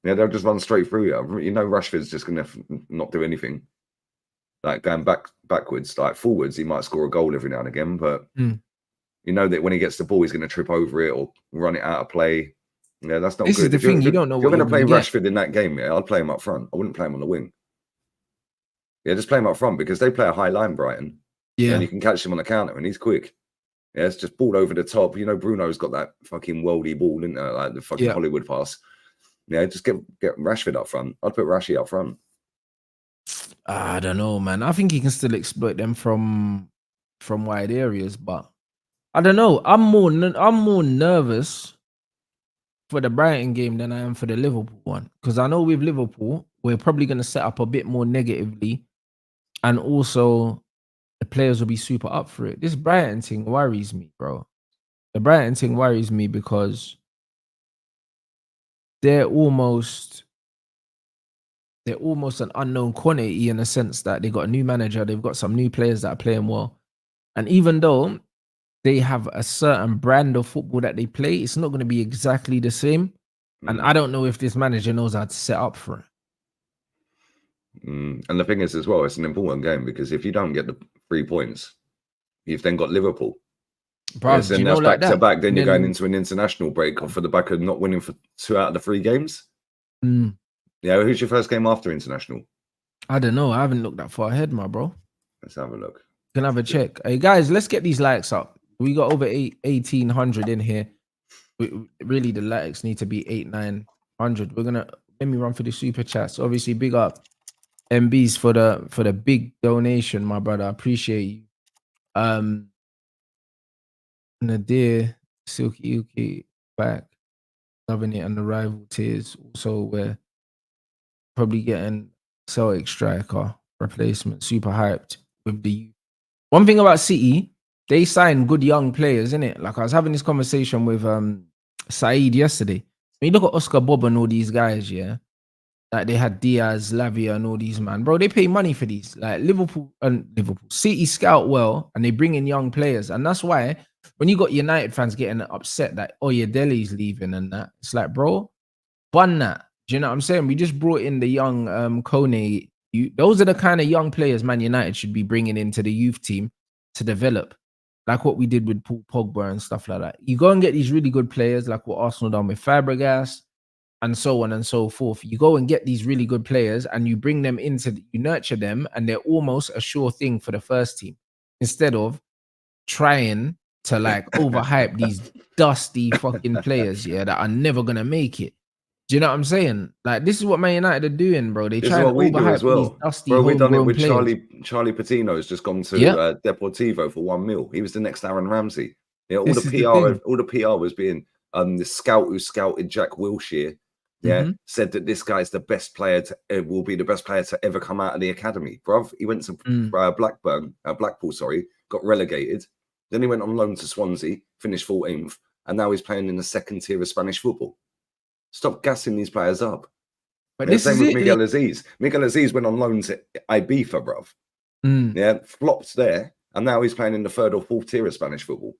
Yeah, they'll just run straight through you. You know, Rashford's just gonna not do anything. Like going backwards, like forwards, he might score a goal every now and again, but. You know that when he gets the ball, he's going to trip over it or run it out of play. Yeah, that's not good. This is the thing. You don't know. If you're going to play Rashford in that game, I'd play him up front. I wouldn't play him on the wing. Yeah, just play him up front because they play a high line, Brighton. Yeah, and you can catch him on the counter, and he's quick. Yeah, it's just ball over the top. You know, Bruno's got that fucking worldy ball, isn't there? Like the fucking Hollywood pass. Yeah, just get Rashford up front. I'd put Rashi up front. I don't know, man. I think he can still exploit them from wide areas, but. I don't know. I'm more nervous for the Brighton game than I am for the Liverpool one because I know with Liverpool we're probably going to set up a bit more negatively, and also the players will be super up for it. This Brighton thing worries me, bro. The Brighton thing worries me because they're almost an unknown quantity in a sense that they got a new manager, they've got some new players that are playing well, and even though they have a certain brand of football that they play, it's not going to be exactly the same. And I don't know if this manager knows how to set up for it. And the thing is as well, it's an important game because if you don't get the 3 points, you've then got Liverpool. Bro, then that's back to back. Then you're going into an international break off for the back of not winning for 2 out of the 3 games. Yeah, who's your first game after international? I don't know. I haven't looked that far ahead, my bro. Let's have a look. Can have a check. Hey guys, let's get these likes up. We got over 1,800 in here. Really, the likes need to be 800-900. Let me run for the super chats. Obviously, big up MBs for the big donation, my brother. I appreciate you. Nadir, Silky Yuki back, loving it, and the rival tears. Also, we're probably getting Celtic striker replacement. Super hyped with the one thing about City. They sign good young players, innit? Like I was having this conversation with Saeed yesterday. When you look at Oscar Bob and all these guys, yeah, like they had Diaz, Lavia, and all these man, bro. They pay money for these. Like Liverpool City scout well, and they bring in young players, and that's why when you got United fans getting upset that Delhi's leaving and that, it's like, bro, bun that. Do you know what I'm saying? We just brought in the young Kone those are the kind of young players Man United should be bringing into the youth team to develop, like what we did with Paul Pogba and stuff like that. You go and get these really good players, like what Arsenal done with Fabregas, and so on and so forth. You go and get these really good players, and you bring them you nurture them, and they're almost a sure thing for the first team, instead of trying to like overhype these dusty fucking players, yeah, that are never gonna make it. Do you know what I'm saying? Like, this is what Man United are doing, bro. They This try is and what we do overhype as these well. dusty Bro, we've done it homegrown with players. Charlie Patino has just gone to Yeah. Deportivo for $1 million. He was the next Aaron Ramsey. Yeah, all This the is the PR, thing. all the PR was being the scout who scouted Jack Wilshere. Yeah, Mhm. said that this guy's the best player will be the best player to ever come out of the academy. Bruv, he went to Blackpool, sorry, got relegated. Then he went on loan to Swansea, finished 14th, and now he's playing in the second tier of Spanish football. Stop gassing these players up. But Yeah, this same is with it. Miguel Aziz. Miguel Aziz went on loan to Ibiza, bruv. Mm. Yeah, flopped there, and now he's playing in the third or fourth tier of Spanish football.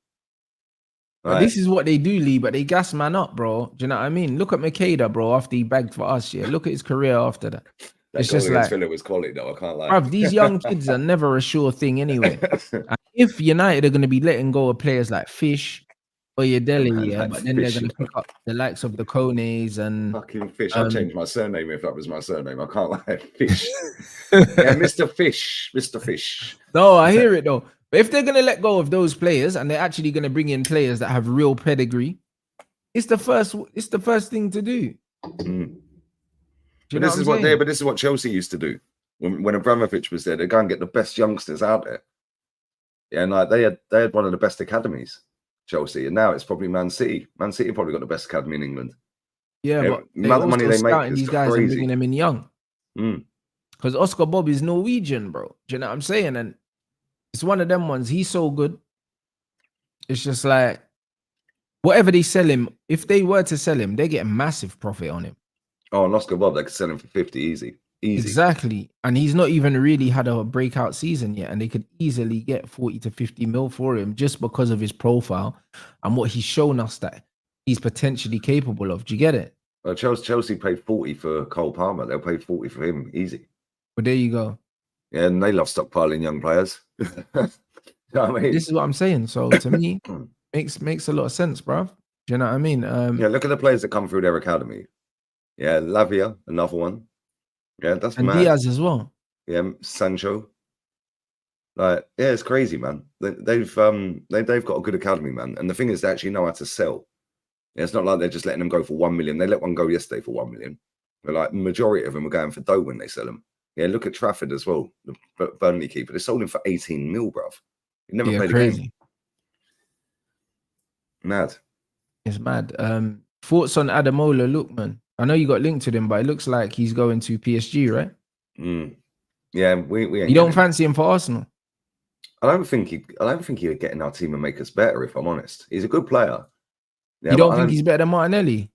But this is what they do, Lee. But they gas man up, bro. Do you know what I mean? Look at Makeda, bro. After he bagged for us, yeah. Look at his career after that. That It's goal just against like, Villa was quality, though. I can't lie. bruv, these young kids are never a sure thing anyway. And if United are going to be letting go of players like Fish or Yedeli, Man, yeah, like but then Fish, they're going to pick up the likes of the Kones and fucking Fish. I'd change my surname if that was my surname. I can't lie. Fish. Yeah, Mr. Fish. Mr. Fish. No, I hear it though. But if they're going to let go of those players and they're actually going to bring in players that have real pedigree, it's the first thing to do. Mm. Do you But know this is what I'm saying? but this is what Chelsea used to do when Abramovich was there. They go and get the best youngsters out there. Yeah, and like they had one of the best academies, Chelsea, and now it's probably Man City. Man City probably got the best academy in England. Yeah, but the amount of money they make scouting is these guys and bringing crazy. them in young. Mm. Because Oscar Bob is Norwegian, bro. Do you know what I'm saying? And it's one of them ones. He's so good. It's just like whatever they sell him, if they were to sell him, they get a massive profit on him. Oh, and Oscar Bob, they could sell him for 50 easy. Exactly. And he's not even really had a breakout season yet. And they could easily get 40 to 50 mil for him just because of his profile and what he's shown us that he's potentially capable of. Do you get it? Well, Chelsea paid 40 for Cole Palmer. They'll pay 40 for him easy. But there you go. Yeah, and they love stockpiling young players. You know what I mean? This is what I'm saying. So to me, makes a lot of sense, bro. Do you know what I mean? Yeah, look at the players that come through their academy. Yeah, Lavia, another one. Yeah, that's and mad. Diaz as well. Yeah, Sancho. Like, yeah, it's crazy, man. They've got a good academy, man. And the thing is, they actually know how to sell. Yeah, it's not like they're just letting them go for 1 million. They let one go yesterday for 1 million. But like, majority of them are going for dough when they sell them. Yeah, look at Trafford as well, the Burnley keeper. They sold him for 18 mil, bruv. He never played a game. Mad. It's mad. Thoughts on Ademola Lookman? I know you got linked to him, but it looks like he's going to PSG, right? Yeah, we ain't. You don't fancy him for Arsenal? I don't think he'd get in our team and make us better. If I'm honest, he's a good player. Yeah, you don't think he's better than Martinelli?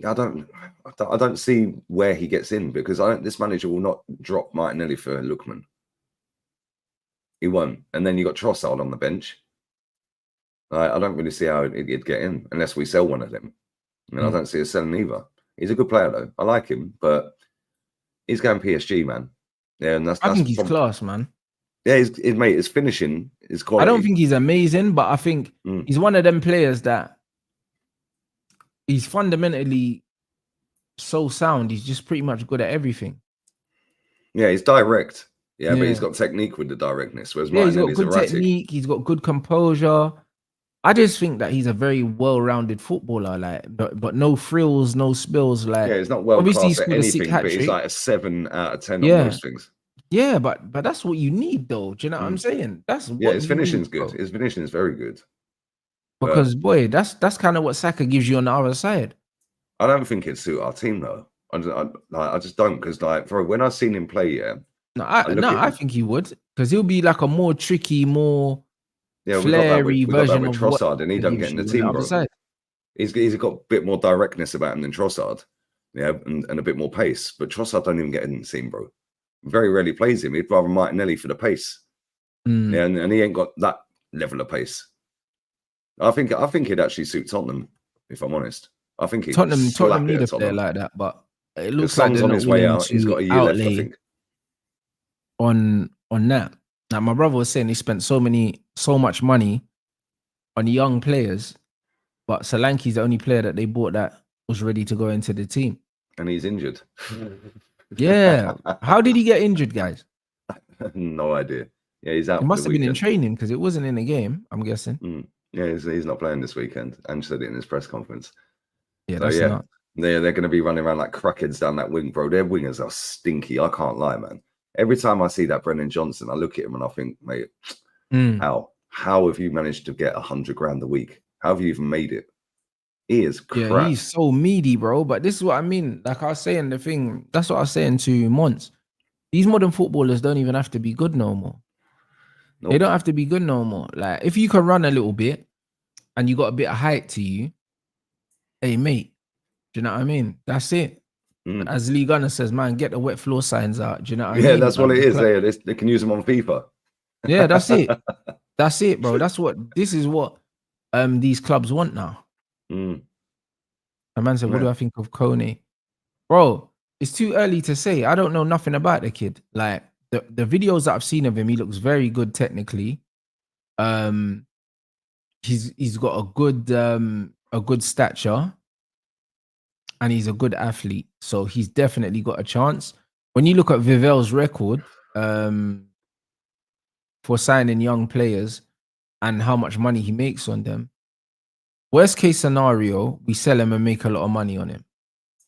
I don't see where he gets in because this manager will not drop Martinelli for Lookman. He won't. And then you got Trossard on the bench. I don't really see how he'd get in unless we sell one of them. And I don't see us selling either. He's a good player though. I like him, but he's going PSG, man. Yeah, and I think he's class, man. Yeah, his finishing is quality. I don't think he's amazing, but I think he's one of them players that he's fundamentally so sound. He's just pretty much good at everything. Yeah, he's direct. Yeah, but he's got technique with the directness. Whereas he's got good erratic. technique. He's got good composure. I just think that he's a very well-rounded footballer, like, but no frills, no spills. Like, yeah, he's not well class at anything, but he's like a 7 out of 10 on most things. Yeah, but that's what you need, though. Do you know what I'm saying? That's what his finishing's good. His finishing is very good. Because boy, that's kind of what Saka gives you on the other side. I don't think it'd suit our team though. I just don't because when I've seen him play, I think he would because he'll be like a more tricky, more flary version of Trossard, and he don't get in the team, bro. He's got a bit more directness about him than Trossard, and a bit more pace. But Trossard don't even get in the team, bro. Very rarely plays him. He'd rather Martinelli for the pace, yeah, and he ain't got that level of pace. I think it actually suits Tottenham, if I'm honest. I think Tottenham need a player like that, but it looks like Son's on his way out. He's got a year left, I think. on that. Like my brother was saying, he spent so much money on young players, but Solanke's the only player that they bought that was ready to go into the team. And he's injured. Yeah. How did he get injured, guys? No idea. Yeah, he's out. It must for have the been in weekend. training because it wasn't in a game, I'm guessing. Yeah, he's not playing this weekend. And said it in his press conference. Yeah, So, that's yeah, not. they're going to be running around like crackheads down that wing, bro. Their wingers are stinky. I can't lie, man. Every time I see that Brennan Johnson, I look at him and I think, mate, how have you managed to get 100 grand a week? How have you even made it? He is crap. Yeah, he's so meaty, bro. But this is what I mean. Like I was saying, that's what I was saying to Mons. These modern footballers don't even have to be good no more. Nope. They don't have to be good no more. Like if you can run a little bit and you got a bit of height to you, hey mate, do you know what I mean? That's it. As Lee Gunner says, man, get the wet floor signs out. Do you know what I mean? Yeah, that's what it is. They can use them on FIFA. Yeah, that's it. That's it, bro. This is what these clubs want now. A man said, what do I think of Kone? Bro, it's too early to say. I don't know nothing about the kid. Like the videos that I've seen of him, he looks very good technically. He's got a good stature and he's a good athlete. So he's definitely got a chance. When you look at Vivel's record for signing young players and how much money he makes on them, worst case scenario, we sell him and make a lot of money on him.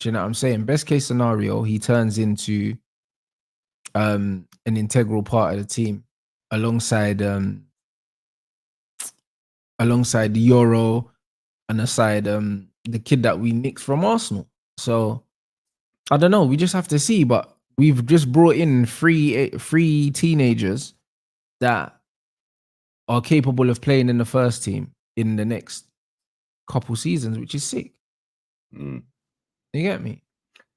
Do you know what I'm saying? Best case scenario, he turns into an integral part of the team alongside the Euro and aside the kid that we nicked from Arsenal. So I don't know. We just have to see. But we've just brought in three teenagers that are capable of playing in the first team in the next couple seasons, which is sick. You get me?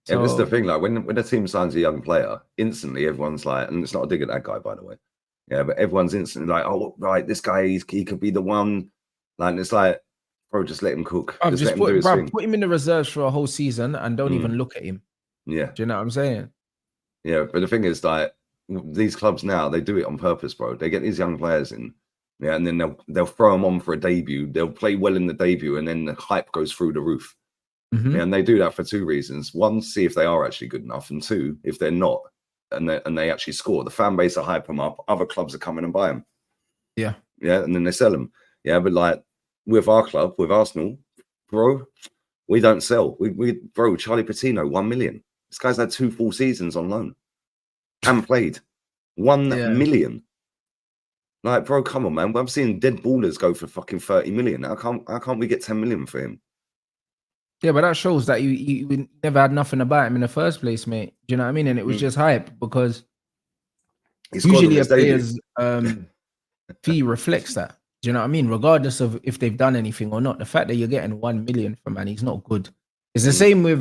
Yeah, this is the thing. Like when a team signs a young player, instantly everyone's like, and it's not a dig at that guy, by the way. Yeah, but everyone's instantly like, oh, right, this guy, he could be the one. Like, it's like, bro, just let him cook. Just let him do his thing. Put him in the reserves for a whole season and don't even look at him. Yeah. Do you know what I'm saying? Yeah, but the thing is, like, these clubs now, they do it on purpose, bro. They get these young players in, yeah, and then they'll throw them on for a debut. They'll play well in the debut, and then the hype goes through the roof. Yeah, and they do that for two reasons. One, see if they are actually good enough, and two, if they're not, and they actually score, the fan base will hype them up. Other clubs are coming and buy them. Yeah, and then they sell them. Yeah, but like with our club, with Arsenal, bro, we don't sell. Bro, Charlie Patino, 1 million. This guy's had 2 full seasons on loan and played 1 million. Like, bro, come on, man. I'm seeing dead ballers go for fucking 30 million. How can't we get 10 million for him? Yeah, but that shows that you never had nothing about him in the first place, mate. Do you know what I mean? And it was just hype because usually a player's fee reflects that. Do you know what I mean? Regardless of if they've done anything or not, the fact that you're getting 1 million from man, he's not good. It's the same with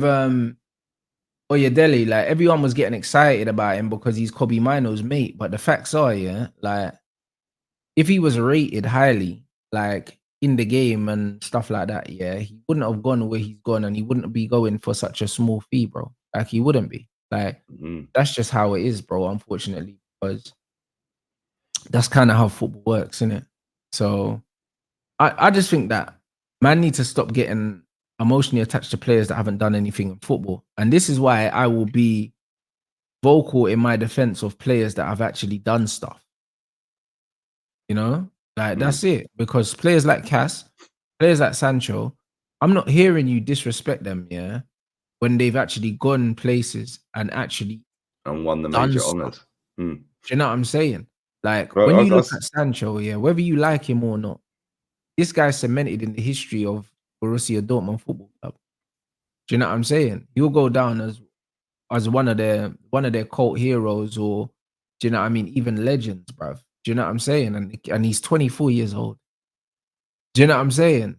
Oyedele. Like everyone was getting excited about him because he's Kobe Mino's mate. But the facts are, yeah, like if he was rated highly, like in the game and stuff like that, yeah, he wouldn't have gone where he's gone and he wouldn't be going for such a small fee, bro. Like he wouldn't be. Like that's just how it is, bro, unfortunately, because that's kind of how football works, isn't it? So I just think that man need to stop getting emotionally attached to players that haven't done anything in football. And this is why I will be vocal in my defense of players that have actually done stuff. You know? Like that's it. Because players like Cass, players like Sancho, I'm not hearing you disrespect them, yeah, when they've actually gone places and actually won the major honours. Do you know what I'm saying? Like when you look at Sancho, yeah, whether you like him or not, this guy's cemented in the history of Borussia Dortmund Football Club. Do you know what I'm saying? He'll go down as one of their cult heroes, or do you know what I mean? Even legends, bruv. Do you know what I'm saying? And he's 24 years old. Do you know what I'm saying?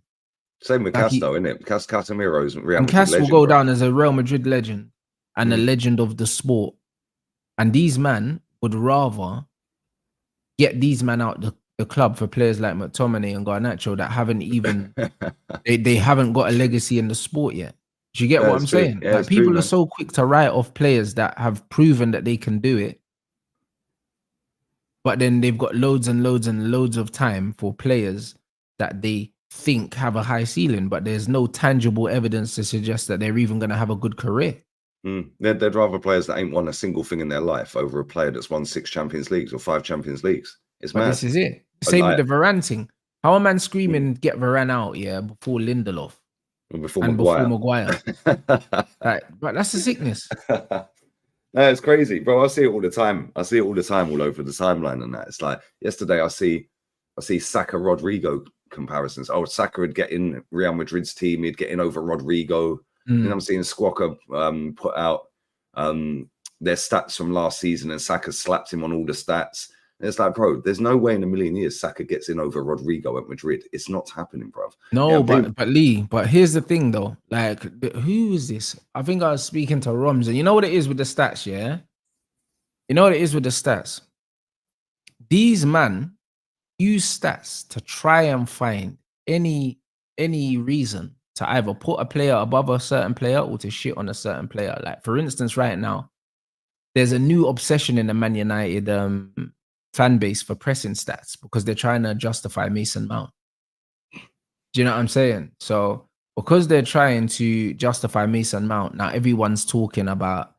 Same with Like Casto, isn't it? Casemiro's Real Madrid Cas legend, will go bro. down as a Real Madrid legend and a legend of the sport. And these men would rather get these men out the club for players like McTominay and Garnacho that haven't even they haven't got a legacy in the sport yet. Do you get what I'm saying? Yeah, like people are so quick to write off players that have proven that they can do it. but then they've got loads and loads and loads of time for players that they think have a high ceiling, but there's no tangible evidence to suggest that they're even going to have a good career. They'd rather players that ain't won a single thing in their life over a player that's won 6 Champions Leagues or 5 Champions Leagues. It's But mad. this is it. Same with the Varane thing. How a man screaming, get Varane out, yeah, before Lindelof Before Maguire. Like, but that's the sickness. No, it's crazy, bro. I see it all the time. I see it all the time, all over the timeline and that. It's like yesterday, I see Saka Rodrigo comparisons. Oh, Saka would get in Real Madrid's team. He'd get in over Rodrigo. And I'm seeing Squawka put out their stats from last season, and Saka slapped him on all the stats. And it's like, bro, there's no way in a million years Saka gets in over Rodrigo at Madrid. It's not happening, bro. No, but Lee, but here's the thing though. Like, who is this? I think I was speaking to Roms, and you know what it is with the stats, yeah? You know what it is with the stats? These man use stats to try and find any reason to either put a player above a certain player or to shit on a certain player. Like, for instance, right now, there's a new obsession in the Man United fan base for pressing stats because they're trying to justify Mason Mount. Do you know what I'm saying? So because they're trying to justify Mason Mount, now everyone's talking about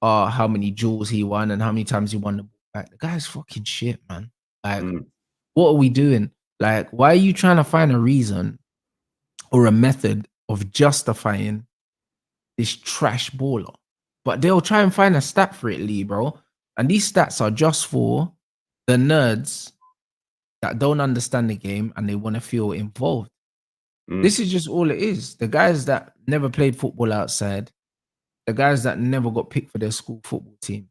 how many duels he won and how many times he won the ball back. The guy's fucking shit, man. Like, what are we doing? Like, why are you trying to find a reason or a method of justifying this trash baller? But they'll try and find a stat for it, Lee, bro. And these stats are just for the nerds that don't understand the game and they want to feel involved. This is just all it is. The guys that never played football outside, the guys that never got picked for their school football team.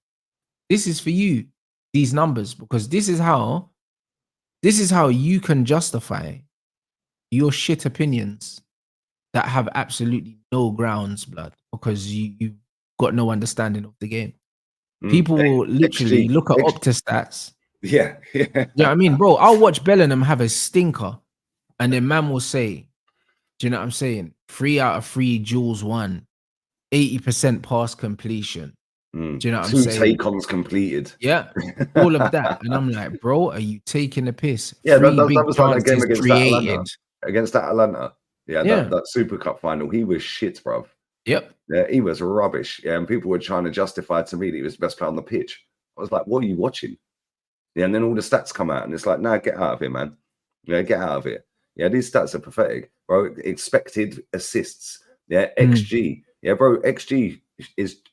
This is for you, these numbers, because this is how you can justify your shit opinions that have absolutely no grounds, blood, because you've got no understanding of the game. People will literally look at Opta stats. Yeah. You know what I mean, bro? I'll watch Bellingham have a stinker, and then man will say, do you know what I'm saying? 3 out of 3 duels won, 80% pass completion. Do you know what I'm saying? 2 take-ons completed. Yeah, all of that. And I'm like, bro, are you taking the piss? Yeah, 3 that big was like that game against created. Atlanta. Against Atlanta. Yeah, that Super Cup final. He was shit, bro. Yep. Yeah, he was rubbish. Yeah, and people were trying to justify to me that he was the best player on the pitch. I was like, what are you watching? Yeah, and then all the stats come out, and it's like, nah, get out of here, man. Yeah, get out of here. Yeah, these stats are pathetic, bro. Expected assists. Yeah, XG. Yeah, bro, XG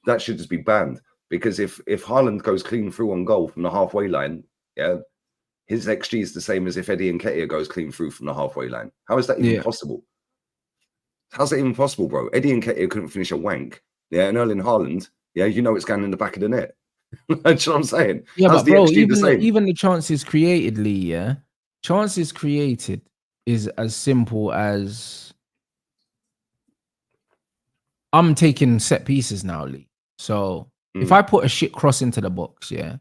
that should just be banned, because if Haaland goes clean through on goal from the halfway line, yeah, his XG is the same as if Eddie Nketiah goes clean through from the halfway line. How is that even possible? How's that even possible, bro? Eddie Nketiah couldn't finish a wank. Yeah, and Erling Haaland, yeah, you know it's going in the back of the net. That's what I'm saying. Yeah, how's but bro, the even the chances created, Lee, yeah, chances created is as simple as I'm taking set pieces now, Lee. So if I put a shit cross into the box, yeah,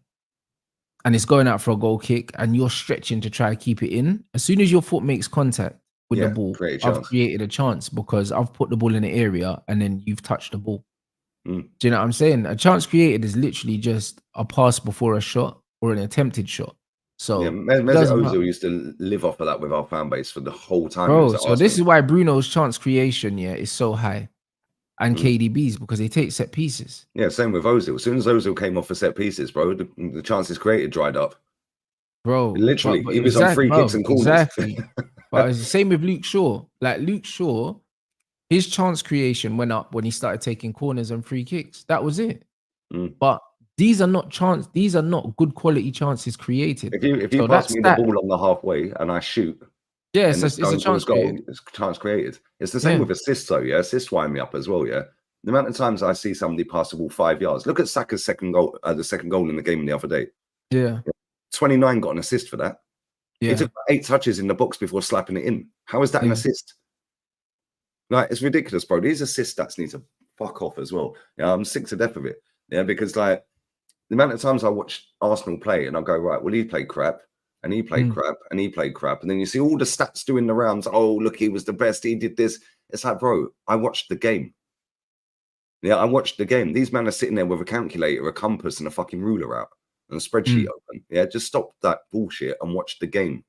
and it's going out for a goal kick, and you're stretching to try to keep it in, as soon as your foot makes contact with the ball, I've created a chance because I've put the ball in the area and then you've touched the ball. Do you know what I'm saying? A chance created is literally just a pass before a shot or an attempted shot. So yeah, Mesut Ozil used to live off of that with our fan base for the whole time. Bro, so this is why Bruno's chance creation, is so high. And KDB's, because they take set pieces. Yeah, same with Ozil. As soon as Ozil came off for set pieces, bro, the chances created dried up. Bro, literally, he was on free kicks and corners. Exactly. But it's the same with Luke Shaw. Like Luke Shaw, his chance creation went up when he started taking corners and free kicks. That was it. But these are not good quality chances created. If you pass me the ball on the halfway and I shoot, yes, it's a chance created. It's a chance created. It's the same with assists, though. Yeah, assists wind me up as well. Yeah, the amount of times I see somebody pass the ball 5 yards. Look at Saka's second goal, the second goal in the game the other day. Yeah, 29 got an assist for that. Yeah, he took 8 touches in the box before slapping it in. How is that an assist? Like, it's ridiculous, bro. These assist stats need to fuck off as well. Yeah, I'm sick to death of it. Yeah, because like the amount of times I watch Arsenal play and I go, right, well, he played crap. And he played crap, and he played crap. And then you see all the stats doing the rounds. Oh, look, he was the best. He did this. It's like, bro, I watched the game. Yeah, I watched the game. These men are sitting there with a calculator, a compass, and a fucking ruler out. and a spreadsheet open. Yeah, just stop that bullshit and watch the game.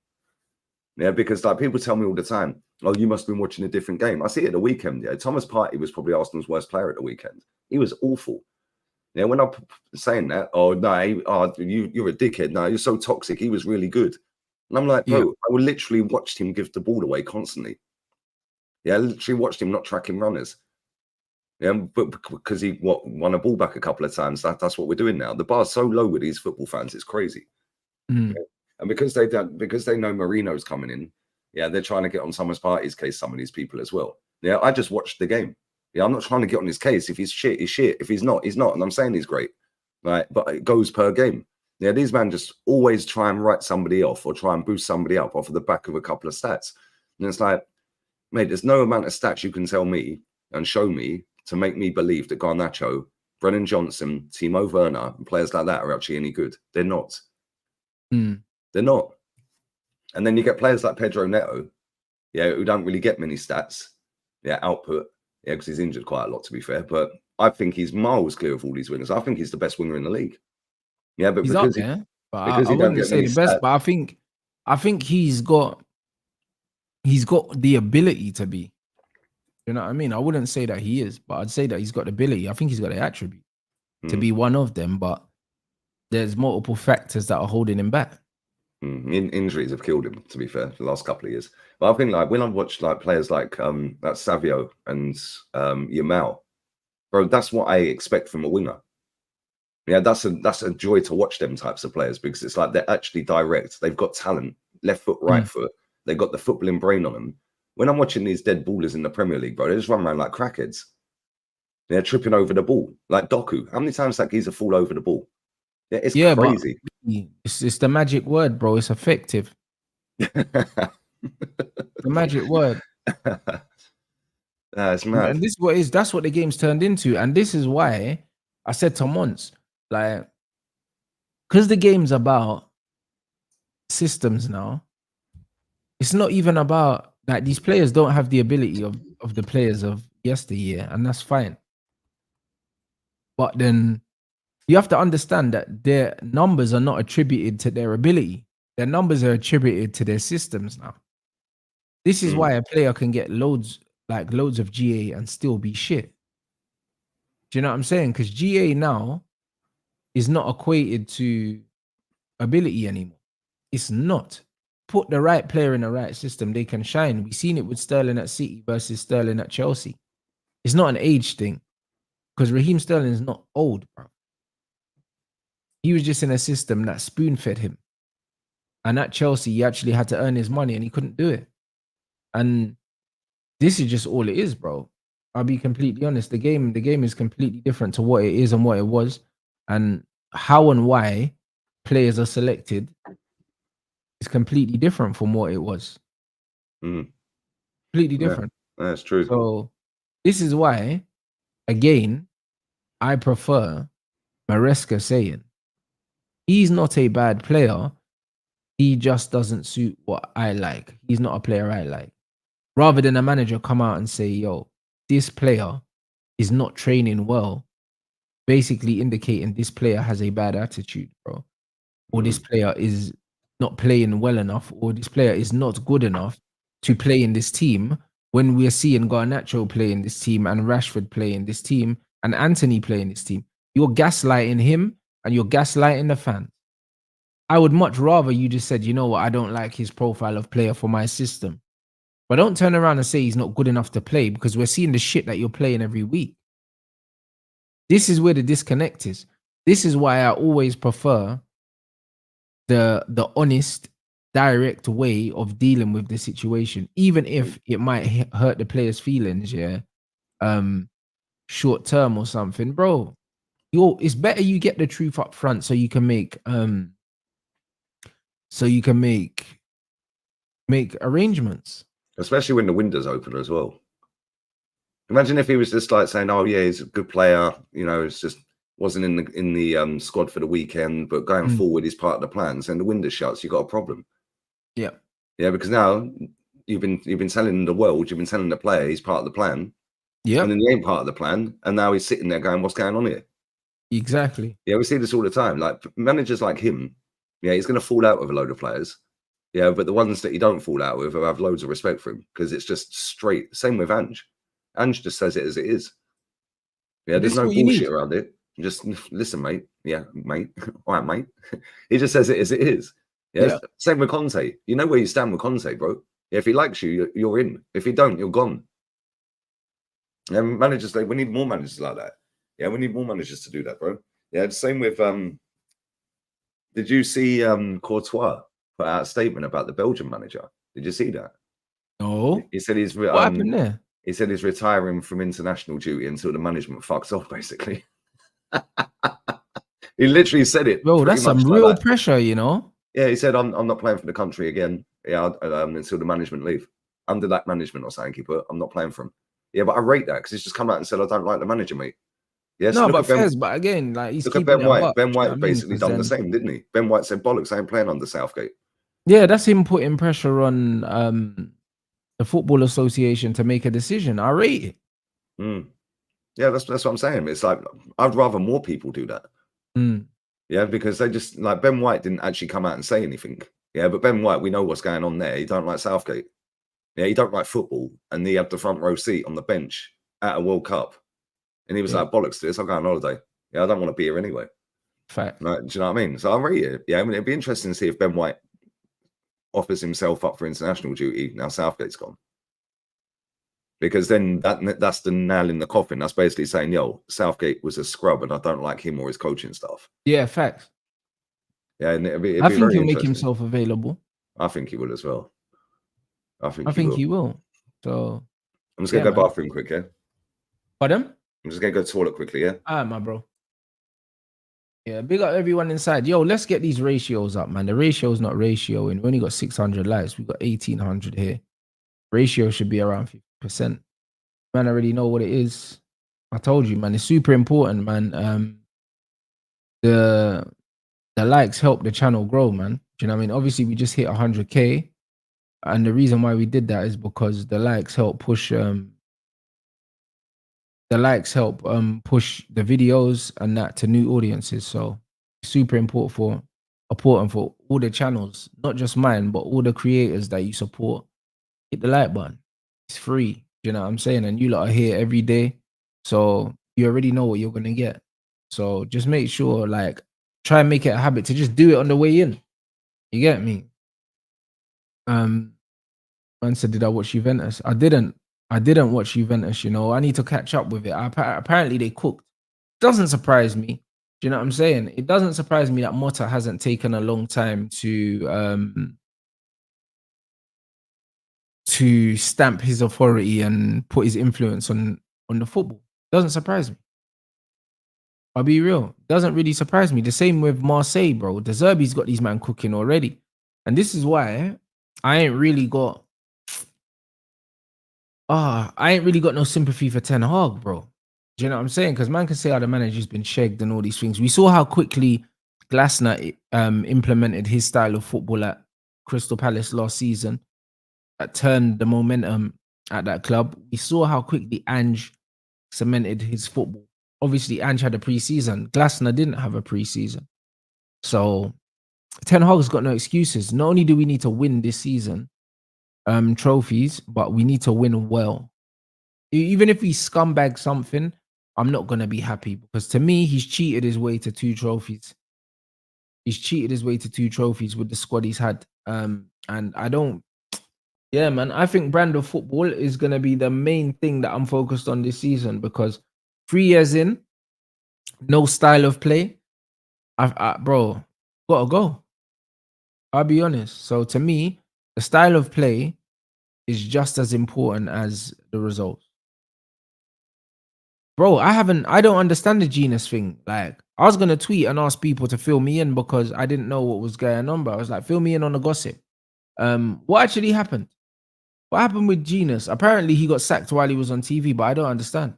Yeah, because like people tell me all the time, oh, you must have been watching a different game. I see it at the weekend. Yeah, Thomas Partey was probably Arsenal's worst player at the weekend. He was awful. Yeah, when I'm saying that, oh no, you're a dickhead. No, you're so toxic. He was really good. And I'm like, bro, I would literally watched him give the ball away constantly. Yeah, I literally watched him not tracking runners. Yeah, but because he won a ball back a couple of times, that's what we're doing now. The bar's so low with these football fans, it's crazy. Yeah? And because they know MERINO's coming in, yeah, they're trying to get on Thomas Partey's case, some of these people as well. Yeah, I just watched the game. Yeah, I'm not trying to get on his case. If he's shit, he's shit. If he's not, he's not. And I'm saying he's great, right? But it goes per game. Yeah, these men just always try and write somebody off or try and boost somebody up off of the back of a couple of stats. And it's like, mate, there's no amount of stats you can tell me and show me to make me believe that Garnacho, Brennan Johnson, Timo Werner, and players like that are actually any good. They're not. They're not. And then you get players like Pedro Neto, yeah, who don't really get many stats, yeah, output, yeah, because he's injured quite a lot, to be fair. But I think he's miles clear of all these winners. I think he's the best winger in the league. Yeah, but he's because up there. But because I wouldn't say the best, but I think he's got the ability to be. You know what I mean? I wouldn't say that he is, but I'd say that he's got the ability. I think he's got the attribute to be one of them, but there's multiple factors that are holding him back. Injuries have killed him, to be fair, the last couple of years. But I think like when I've watched like players like that Savio and Yamal, bro, that's what I expect from a winger. Yeah, that's a joy to watch them types of players because it's like they're actually direct. They've got talent, left foot, right foot. They've got the footballing brain on them. When I'm watching these dead ballers in the Premier League, bro, they just run around like crackheads. They're tripping over the ball like Doku. How many times that geezer fall over the ball? Yeah, it's crazy. It's the magic word, bro. It's effective. The magic word. It's mad. And that's what the game's turned into. And this is why I said to once, like, because the game's about systems now, it's not even about like these players don't have the ability of the players of yesteryear, and that's fine. But then you have to understand that their numbers are not attributed to their ability. Their numbers are attributed to their systems now. This is why a player can get loads of GA and still be shit. Do you know what I'm saying? Because GA now is not equated to ability anymore. It's not. Put the right player in the right system, they can shine. We've seen it with Sterling at City versus Sterling at Chelsea. It's not an age thing because Raheem Sterling is not old, bro. He was just in a system that spoon-fed him. And at Chelsea, he actually had to earn his money and he couldn't do it. And this is just all it is, bro. I'll be completely honest. The game is completely different to what it is and what it was. And how and why players are selected is completely different from what it was. Completely different. Yeah, that's true. So this is why, again, I prefer Maresca saying, he's not a bad player. He just doesn't suit what I like. He's not a player I like. Rather than a manager come out and say, yo, this player is not training well, basically indicating this player has a bad attitude, bro. Or this player is not playing well enough, or this player is not good enough to play in this team when we're seeing Garnacho play in this team and Rashford play in this team and Anthony play in this team. You're gaslighting him and you're gaslighting the fans. I would much rather you just said, you know what, I don't like his profile of player for my system. But don't turn around and say he's not good enough to play because we're seeing the shit that you're playing every week. This is where the disconnect is. This is why I always prefer the honest, direct way of dealing with the situation, even if it might hurt the player's feelings, short term or something, bro. It's better you get the truth up front so you can make arrangements. Especially when the window's open as well. Imagine if he was just like saying, "Oh yeah, he's a good player," you know, it's just wasn't in the squad for the weekend, but going forward he's part of the plans. And the window shuts, you got a problem. Yeah, because now you've been telling the world, you've been telling the player he's part of the plan. Yeah, and then he ain't part of the plan, and now he's sitting there going, "What's going on here?" Exactly. Yeah, we see this all the time. Like managers like him, yeah, he's going to fall out with a load of players. Yeah, but the ones that you don't fall out with will have loads of respect for him because it's just straight. Same with Ange. Ange just says it as it is. Yeah, This there's is no what you bullshit need. around it. Just listen, mate. Yeah, mate. All right, mate. He just says it as it is. Yeah, Yeah. same with Conte. You know where you stand with Conte, bro. Yeah, if he likes you, you're in. If he don't, you're gone. And managers, we need more managers like that. Yeah, we need more managers to do that, bro. Yeah, the same with did you see Courtois put out a statement about the Belgian manager? Did you see that? No. He said he's What happened there? he said he's retiring from international duty until the management fucks off, basically. He literally said it Bro, pretty that's much some like real that. pressure, you know? Yeah, he said, I'm not playing for the country again. Yeah, until the management leave. Under that management or something, he put, I'm not playing for him. Yeah, but I rate that because he's just come out and said, I don't like the manager, mate. Yes, No, look but at Ben. Fez, but again, like he's Look at keeping Ben it a White. buck. Ben Do you know White what I mean? basically 'Cause done the then, same, didn't he? Ben White said, bollocks, I ain't playing under Southgate. yeah, that's him putting pressure on the Football Association to make a decision. I rate it. Mm. Yeah, that's what I'm saying. It's like, I'd rather more people do that. Mm. Yeah, because they just, like, Ben White didn't actually come out and say anything. Yeah, but Ben White, we know what's going on there. He don't like Southgate. Yeah, he don't like football. And he had the front row seat on the bench at a World Cup. And he was Yeah. like, bollocks to this, I'll go on holiday. Yeah, I don't want to be here anyway. Fact. Like, do you know what I mean? So I rate it. Yeah, I mean, it'd be interesting to see if Ben White offers himself up for international duty now Southgate's gone. Because then that's the nail in the coffin. That's basically saying, yo, Southgate was a scrub and I don't like him or his coaching staff. Yeah, facts. Yeah, and it'd be I think very he'll make interesting. himself available. I think he will as well. I think he will. So I'm just going to yeah, go man. bathroom quick, yeah? Pardon? I'm just going to go toilet quickly, yeah? All right, my bro. Yeah, big up everyone inside. Yo, let's get these ratios up, man. The ratio's not ratioing. We only got 600 likes. We got 1,800 here. Ratio should be around 50%. Man, I already know what it is. I told you, man. It's super important, man. The likes help the channel grow, man. Do you know what I mean? Obviously, we just hit 100K. And the reason why we did that is because the likes help push push the videos and that to new audiences. So super important for all the channels, not just mine, but all the creators that you support. Hit the like button. It's free. Do you know what I'm saying? And you lot are here every day. So you already know what you're gonna get. So just make sure, like, try and make it a habit to just do it on the way in. You get me? Man said, did I watch Juventus? I didn't watch Juventus, you know. I need to catch up with it. Apparently they cooked. Doesn't surprise me. Do you know what I'm saying? It doesn't surprise me that Motta hasn't taken a long time to stamp his authority and put his influence on the football. Doesn't surprise me. I'll be real. Doesn't really surprise me. The same with Marseille, bro. De Zerbi's got these man cooking already. And this is why I ain't really got no sympathy for Ten Hag, bro. Do you know what I'm saying? Because man can say how the manager's been shagged and all these things. We saw how quickly Glasner implemented his style of football at Crystal Palace last season. That turned the momentum at that club. We saw how quickly Ange cemented his football. Obviously, Ange had a pre-season. Glasner didn't have a pre-season. So Ten Hag's got no excuses. Not only do we need to win this season, trophies, but we need to win well. Even if we scumbag something, I'm not gonna be happy because to me, he's cheated his way to 2 trophies. He's cheated his way to 2 trophies with the squad he's had. And I don't. Yeah, man. I think brand of football is gonna be the main thing that I'm focused on this season because 3 years in, no style of play. Bro, gotta go. I'll be honest. So to me, the style of play is just as important as the results. Bro, I don't understand the Jenas thing. Like, I was gonna tweet and ask people to fill me in because I didn't know what was going on, but I was like, fill me in on the gossip. What actually happened? What happened with Jenas? Apparently he got sacked while he was on TV, but I don't understand.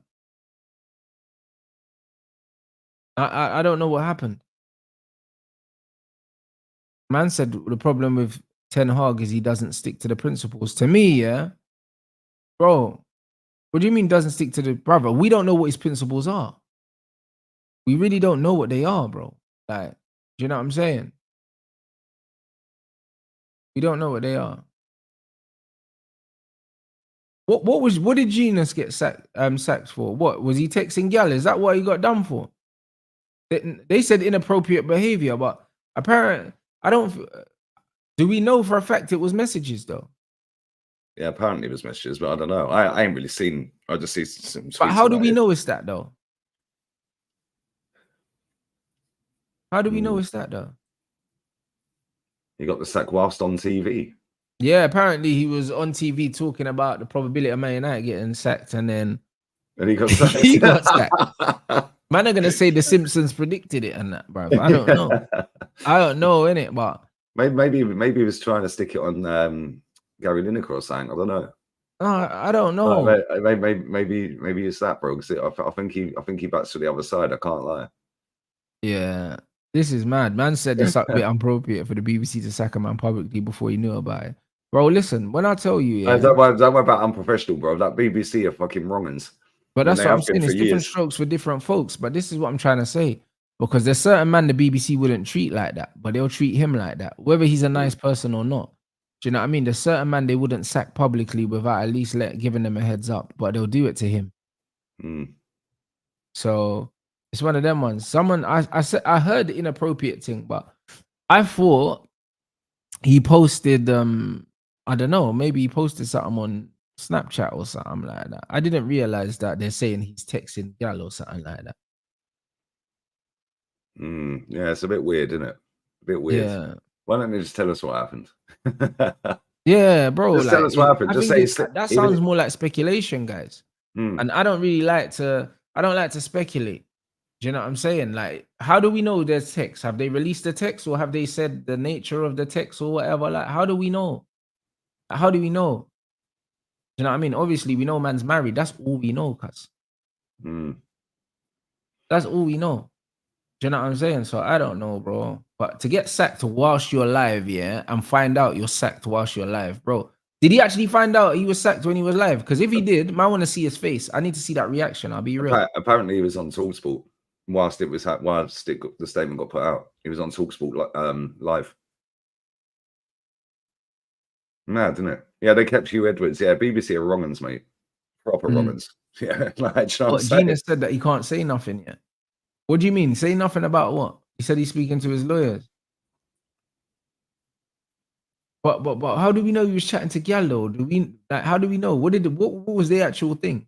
I don't know what happened. Man said the problem with Ten Hag is he doesn't stick to the principles. To me, yeah, bro, what do you mean doesn't stick to the brother? We don't know what his principles are. We really don't know what they are, bro. Like, do you know what I'm saying? We don't know what they are. What did Jenas get sacked for? What was he texting gal? Is that what he got done for? They said inappropriate behavior, but apparently I don't. Do we know for a fact it was messages though? Yeah, apparently it was messages, but I don't know. I ain't really seen. I just see some. But how do we know it's that though? How do we know it's that though? He got the sack whilst on TV. Yeah, apparently he was on TV talking about the probability of Man United getting sacked, and then he got sacked. he got sacked. Man are gonna say the Simpsons predicted it and that, bro. I don't know. I don't know, innit? But maybe he was trying to stick it on Gary Lineker or something. I don't know. I don't know. Maybe it's that, bro. Because I think he backs to the other side. I can't lie. Yeah, this is mad. Man said it's a bit inappropriate for the BBC to sack a man publicly before he knew about it. Bro, listen, when I tell you, yeah, don't worry about unprofessional, bro. That BBC are fucking wrong'uns. But that's what I'm saying. It's different strokes for different folks. But this is what I'm trying to say. Because there's certain man the BBC wouldn't treat like that, but they'll treat him like that, whether he's a nice person or not. Do you know what I mean? There's certain man they wouldn't sack publicly without at least giving them a heads up, but they'll do it to him. So it's one of them ones. Someone I heard the inappropriate thing, but I thought he posted I don't know, maybe he posted something on Snapchat or something like that. I didn't realize that they're saying he's texting gal or something like that. Yeah, it's a bit weird, isn't it? A bit weird. Yeah. Why don't you just tell us what happened? Yeah, bro. Just tell us what happened. Just say that sounds more like speculation, guys. And I don't like to speculate. Do you know what I'm saying? Like, how do we know there's text? Have they released the text, or have they said the nature of the text or whatever? Like, how do we know? How do we know? Do you know what I mean? Obviously, we know man's married. That's all we know, cuz. That's all we know. Do you know what I'm saying? So I don't know, bro. But to get sacked whilst you're alive, yeah, and find out you're sacked whilst you're alive, bro. Did he actually find out he was sacked when he was live? Because if he did, I want to see his face. I need to see that reaction. I'll be real. Apparently, he was on TalkSport whilst the statement got put out. He was on TalkSport live. Mad, isn't it? Yeah, they kept Hugh Edwards. Yeah, BBC are wrong-uns, mate. Proper wrong-uns. Yeah, like, Gina said that he can't say nothing yet. What do you mean? Say nothing about what? He said he's speaking to his lawyers. But how do we know he was chatting to gal though? How do we know? What was the actual thing?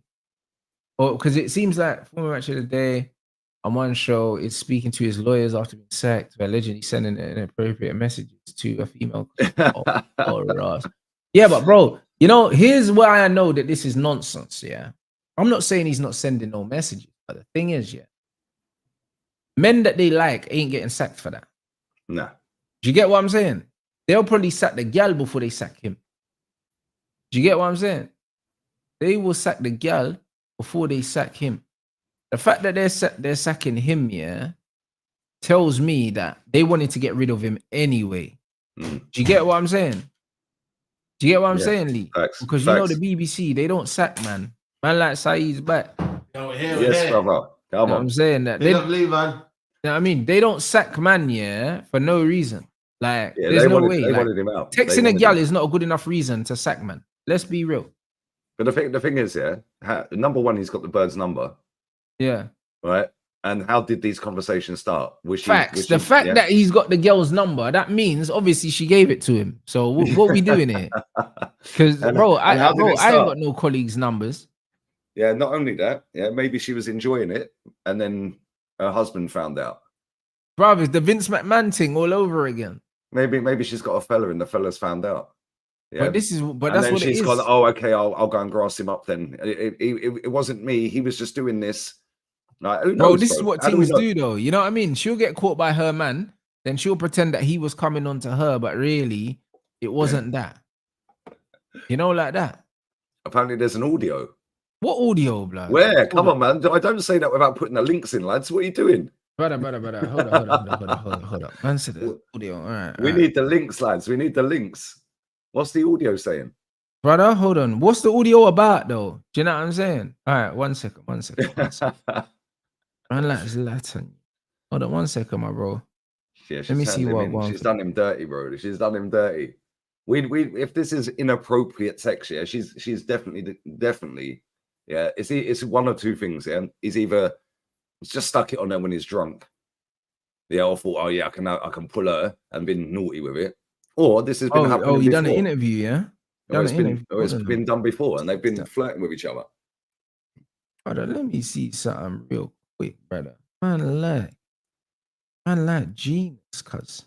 Or because it seems like former match of the day on one show, it's speaking to his lawyers after being sacked, allegedly sending inappropriate messages to a female. Yeah, but bro, you know, here's why I know that this is nonsense. Yeah, I'm not saying he's not sending no messages, but the thing is, yeah, men that they like ain't getting sacked for that. Nah. Do you get what I'm saying? They'll probably sack the gal before they sack him. Do you get what I'm saying? They will sack the gal before they sack him. The fact that they're sacking him, yeah, tells me that they wanted to get rid of him anyway. Do you get what I'm saying? Do you get what I'm saying, Lee? Facts. Because you know the BBC, they don't sack man. Man like Saeed's back. Yes, brother. Come on. I'm saying that. They don't leave, man. You know what I mean? They don't sack man, yeah, for no reason. Like, Yeah, there's no way. They like, wanted him out. Texting a gal is not a good enough reason to sack man. Let's be real. But the thing is, yeah, number one, he's got the bird's number. Yeah. Right. And how did these conversations start? Facts. The fact that he's got the girl's number, that means obviously she gave it to him. So what we doing here? Because bro, I ain't got no colleagues' numbers. Yeah, not only that, yeah, maybe she was enjoying it, and then her husband found out. Bruv, it's the Vince McMahon thing all over again. Maybe she's got a fella, and the fella's found out. Yeah, but that's what she's it is. gone, oh, okay, I'll go and grass him up. Then it wasn't me. He was just doing this. Like, who knows, bro, this is what things do, though. You know what I mean? She'll get caught by her man, then she'll pretend that he was coming on to her, but really, it wasn't that. You know, like that. Apparently, there's an audio. What audio, blood? Where? Come on, man. I don't say that without putting the links in, lads. What are you doing? Brother. Hold up. Man said the audio. All right. We need the links, lads. We need the links. What's the audio saying? Brother, hold on. What's the audio about, though? Do you know what I'm saying? All right, one second. Man, like Zlatan. Hold on 1 second, my bro. Yeah, she's Let me turned see him what in. one. She's done him dirty, bro. She's done him dirty. We if this is inappropriate sex, yeah, she's definitely, yeah. It's one of two things. Yeah, he's either just stuck it on her when he's drunk. Yeah, I thought, oh yeah, I can pull her and been naughty with it, or this has been happening you before. done an interview, yeah? Or it's been done before, and they've been flirting with each other. Brother, let me see something real quick, brother. Man, like genius, cuz.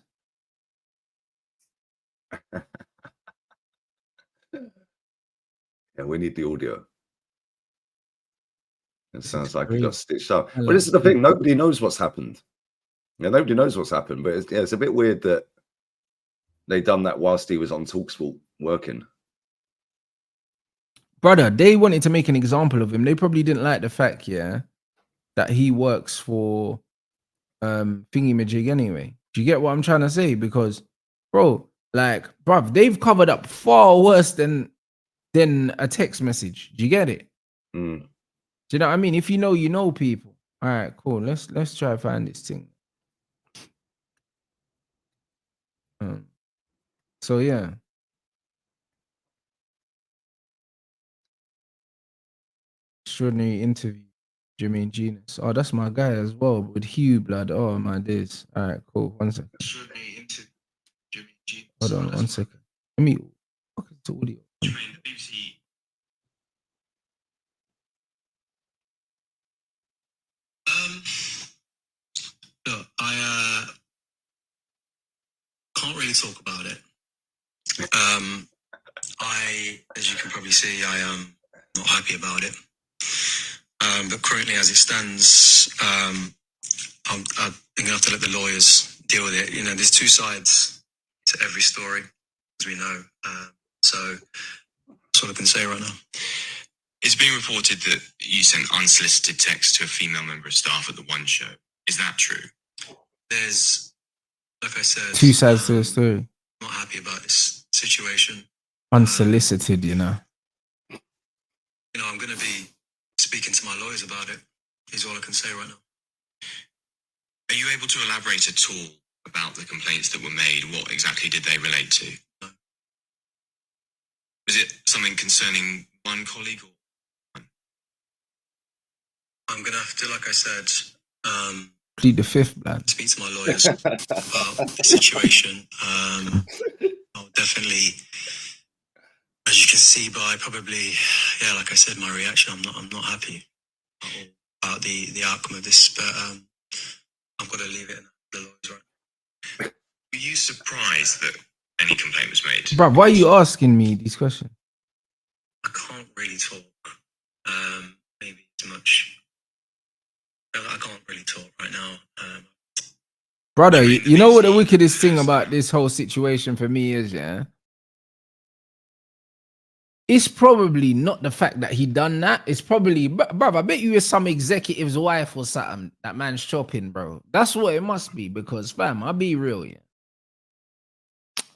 Yeah, we need the audio. It sounds like he crazy. got stitched up. Well, this is the thing. Nobody knows what's happened. Yeah, nobody knows what's happened. But it's a bit weird that they done that whilst he was on TalkSport working. Brother, they wanted to make an example of him. They probably didn't like the fact, yeah, that he works for Thingy-majig anyway. Do you get what I'm trying to say? Because, bro, like, bruv, they've covered up far worse than a text message. Do you get it? Mm. Do you know what I mean? If you know people. All right, cool. Let's try to find this thing. So yeah. Extraordinary interview. Jermaine Jenas. Oh, that's my guy as well with Hugh blood. Oh my days. All right, cool. 1 second. Extraordinary interview. Jermaine Jenas. Hold on 1 second. Let me. What is the audio? Jermaine, the BBC. Look, I can't really talk about it. As you can probably see, I am not happy about it. But currently, as it stands, I'm going to have to let the lawyers deal with it. You know, there's two sides to every story, as we know. So that's all I can say right now. It's been reported that you sent unsolicited texts to a female member of staff at the One Show. Is that true? There's, like I said, two sides to the story. I'm not happy about this situation. Unsolicited, you know. You know, I'm going to be speaking to my lawyers about it, is all I can say right now. Are you able to elaborate at all about the complaints that were made? What exactly did they relate to? No. Was it something concerning one colleague? Or I'm going to have to, like I said, Plead the fifth, man. speak to my lawyers about the situation. I'll definitely, as you can see by probably, yeah, like I said, my reaction, I'm not happy about the outcome of this, but I've got to leave it in the lawyers, right? were you surprised that any complaint was made? Bro, why are you asking me these questions? I can't really talk. Maybe too much. I can't really talk right now. Brother, you know what the wickedest thing about this whole situation for me is, yeah? It's probably not the fact that he done that. It's probably, bro, I bet you it's some executive's wife or something that man's chopping, bro. That's what it must be because, fam, I'll be real, yeah.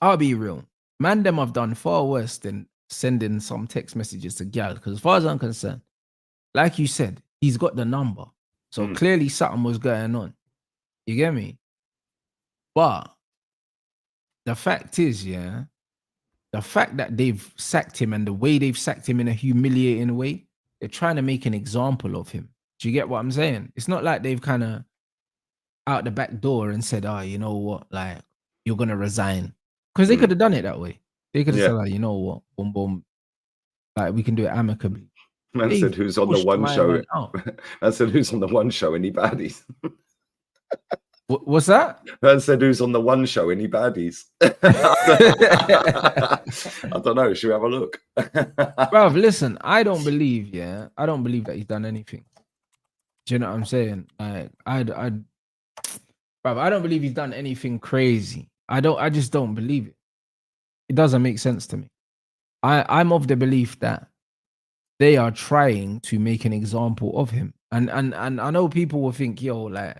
I'll be real. Man, them have done far worse than sending some text messages to gal because as far as I'm concerned, like you said, he's got the number. So clearly something was going on. You get me? But the fact is, yeah, the fact that they've sacked him and the way they've sacked him in a humiliating way, they're trying to make an example of him. Do you get what I'm saying? It's not like they've kind of out the back door and said, oh, you know what, like, you're going to resign. Because they could have done it that way. They could have said, like, you know what, boom, boom, like, we can do it amicably. Man said who's on the One Show. Man said who's on the One Show, any baddies? What's that? Man said who's on the One Show, any baddies? I don't know. Should we have a look? Bruv, listen, I don't believe that he's done anything. Do you know what I'm saying? Like, bruv, I don't believe he's done anything crazy. I just don't believe it. It doesn't make sense to me. I'm of the belief that they are trying to make an example of him. And I know people will think, yo, like,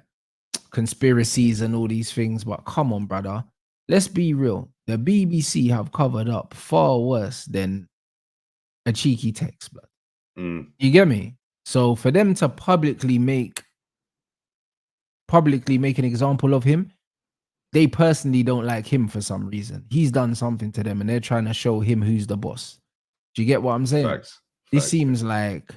conspiracies and all these things, but come on, brother. Let's be real. The BBC have covered up far worse than a cheeky text, blood. You get me? So for them to publicly make publicly make an example of him, they personally don't like him for some reason. He's done something to them and they're trying to show him who's the boss. Do you get what I'm saying? Facts. This seems like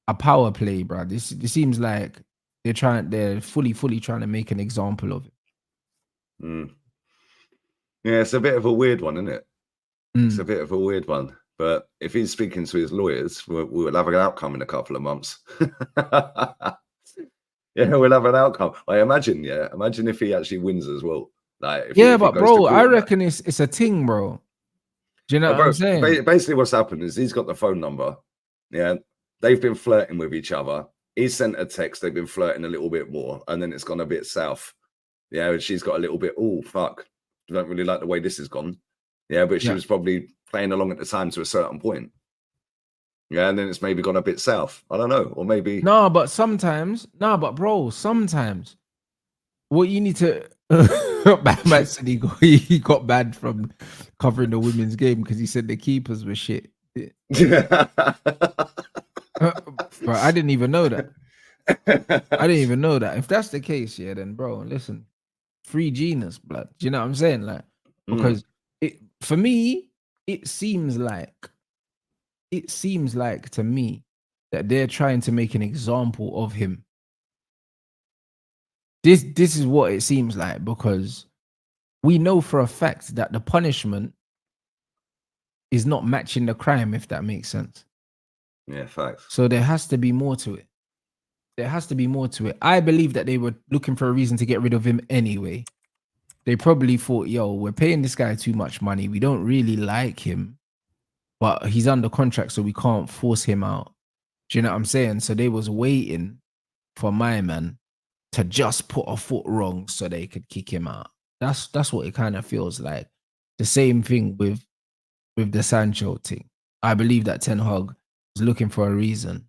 a power play, bro. This seems like they're fully trying to make an example of it. Mm. Yeah, it's a bit of a weird one, isn't it? It's a Mm. bit of a weird one. But if he's speaking to his lawyers, we'll have an outcome in a couple of months. Yeah, we'll have an outcome. Imagine if he actually wins as well. Like, if Yeah, if but goes to bro, court I and that. reckon it's a thing, bro. Do you know what Bro, I'm saying? basically what's happened is he's got the phone number. Yeah, they've been flirting with each other. He sent a text. They've been flirting a little bit more, and then it's gone a bit south. Yeah, and she's got a little bit. Oh fuck, I don't really like the way this has gone. Yeah, but she Yeah. was probably playing along at the time to a certain point. Yeah, and then it's maybe gone a bit south. I don't know, or maybe. No, but bro, sometimes what you need to Batman said he got banned from covering the women's game because he said the keepers were shit. Bro, I didn't even know that. I didn't even know that. If that's the case, yeah, then bro, listen, free Jenas, blood. Do you know what I'm saying? Like, because for me, it seems like to me that they're trying to make an example of him. This is what it seems like, because we know for a fact that the punishment is not matching the crime, if that makes sense. Yeah, facts. So there has to be more to it. There has to be more to it. I believe that they were looking for a reason to get rid of him anyway. They probably thought, yo, we're paying this guy too much money. We don't really like him, but he's under contract, so we can't force him out. Do you know what I'm saying? So they was waiting for my man to just put a foot wrong so they could kick him out. That's what it kind of feels like. The same thing with the Sancho thing. I believe that Ten Hag was looking for a reason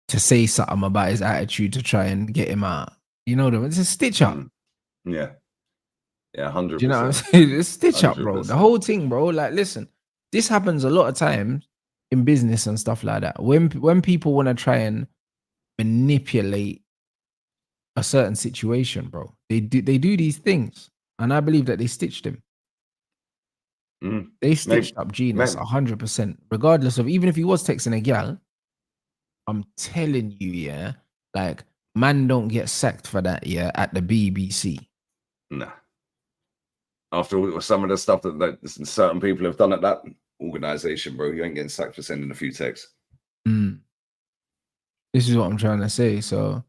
to say something about his attitude to try and get him out. You know, it's a stitch up. Yeah. Yeah, 100%. Do you know what I'm saying? It's stitch up, bro. 100%. The whole thing, bro. Like, listen, this happens a lot of times in business and stuff like that. When people want to try and manipulate a certain situation, bro, they do these things, and I believe that they stitched him. They stitched up Jenas 100%, regardless of, even if he was texting a gal. I'm telling you, yeah, like, man don't get sacked for that, yeah, at the BBC. Nah. After some of the stuff that certain people have done at that organization, bro, you ain't getting sacked for sending a few texts. This is what I'm trying to say. So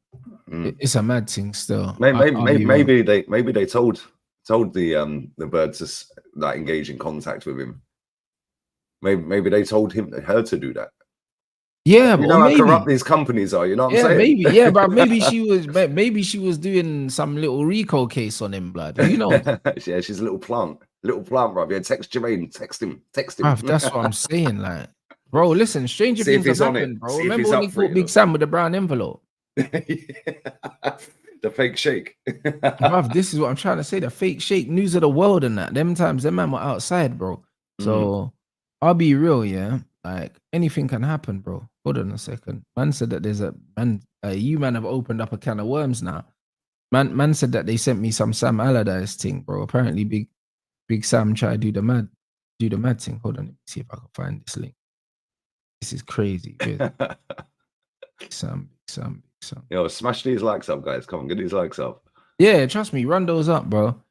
it's a mad thing still. Maybe they told the birds to like engage in contact with him. Maybe they told her to do that. Yeah, you know how corrupt these companies are. You know what I'm saying? Maybe, yeah, but maybe she was doing some little RICO case on him, blood. You know? Yeah, she's a little plant, bro. Yeah, text Jermaine, text him. Bruv, that's what I'm saying, like, bro. Listen, stranger See things have happened, bro. Remember when he caught Big Sam with the brown envelope? The fake shake. Bruv, this is what I'm trying to say. The fake shake, news of the world, and that. Them times, them man were outside, bro. So I'll be real, yeah. Like, anything can happen, bro. Hold on a second. Man said that there's you man have opened up a can of worms now. Man said that they sent me some Sam Allardyce thing, bro. Apparently Big Sam tried to do the mad thing. Hold on, let me see if I can find this link. This is crazy. Big Sam. Yo, smash these likes up, guys. Come on, get these likes up. Yeah, trust me, run those up, bro.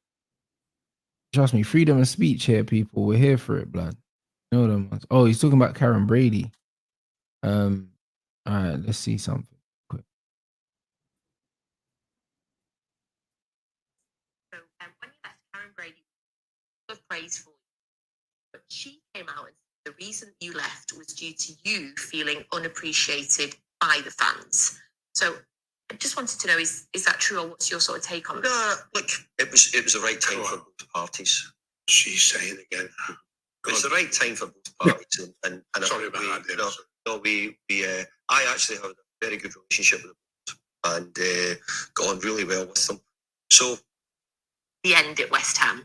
Trust me, freedom of speech here, people. We're here for it, blood. You know them ones. Oh, he's talking about Karen Brady. All right, let's see something quick. So when you left, Karen Brady was praise for you, but she came out and said the reason you left was due to you feeling unappreciated by the fans. So I just wanted to know, is that true, or what's your sort of take on it? Look, it was the right time for both parties. She's saying again. It's the right time for both parties, and sorry about that. I actually have a very good relationship with them and got on really well with them. So the end at West Ham.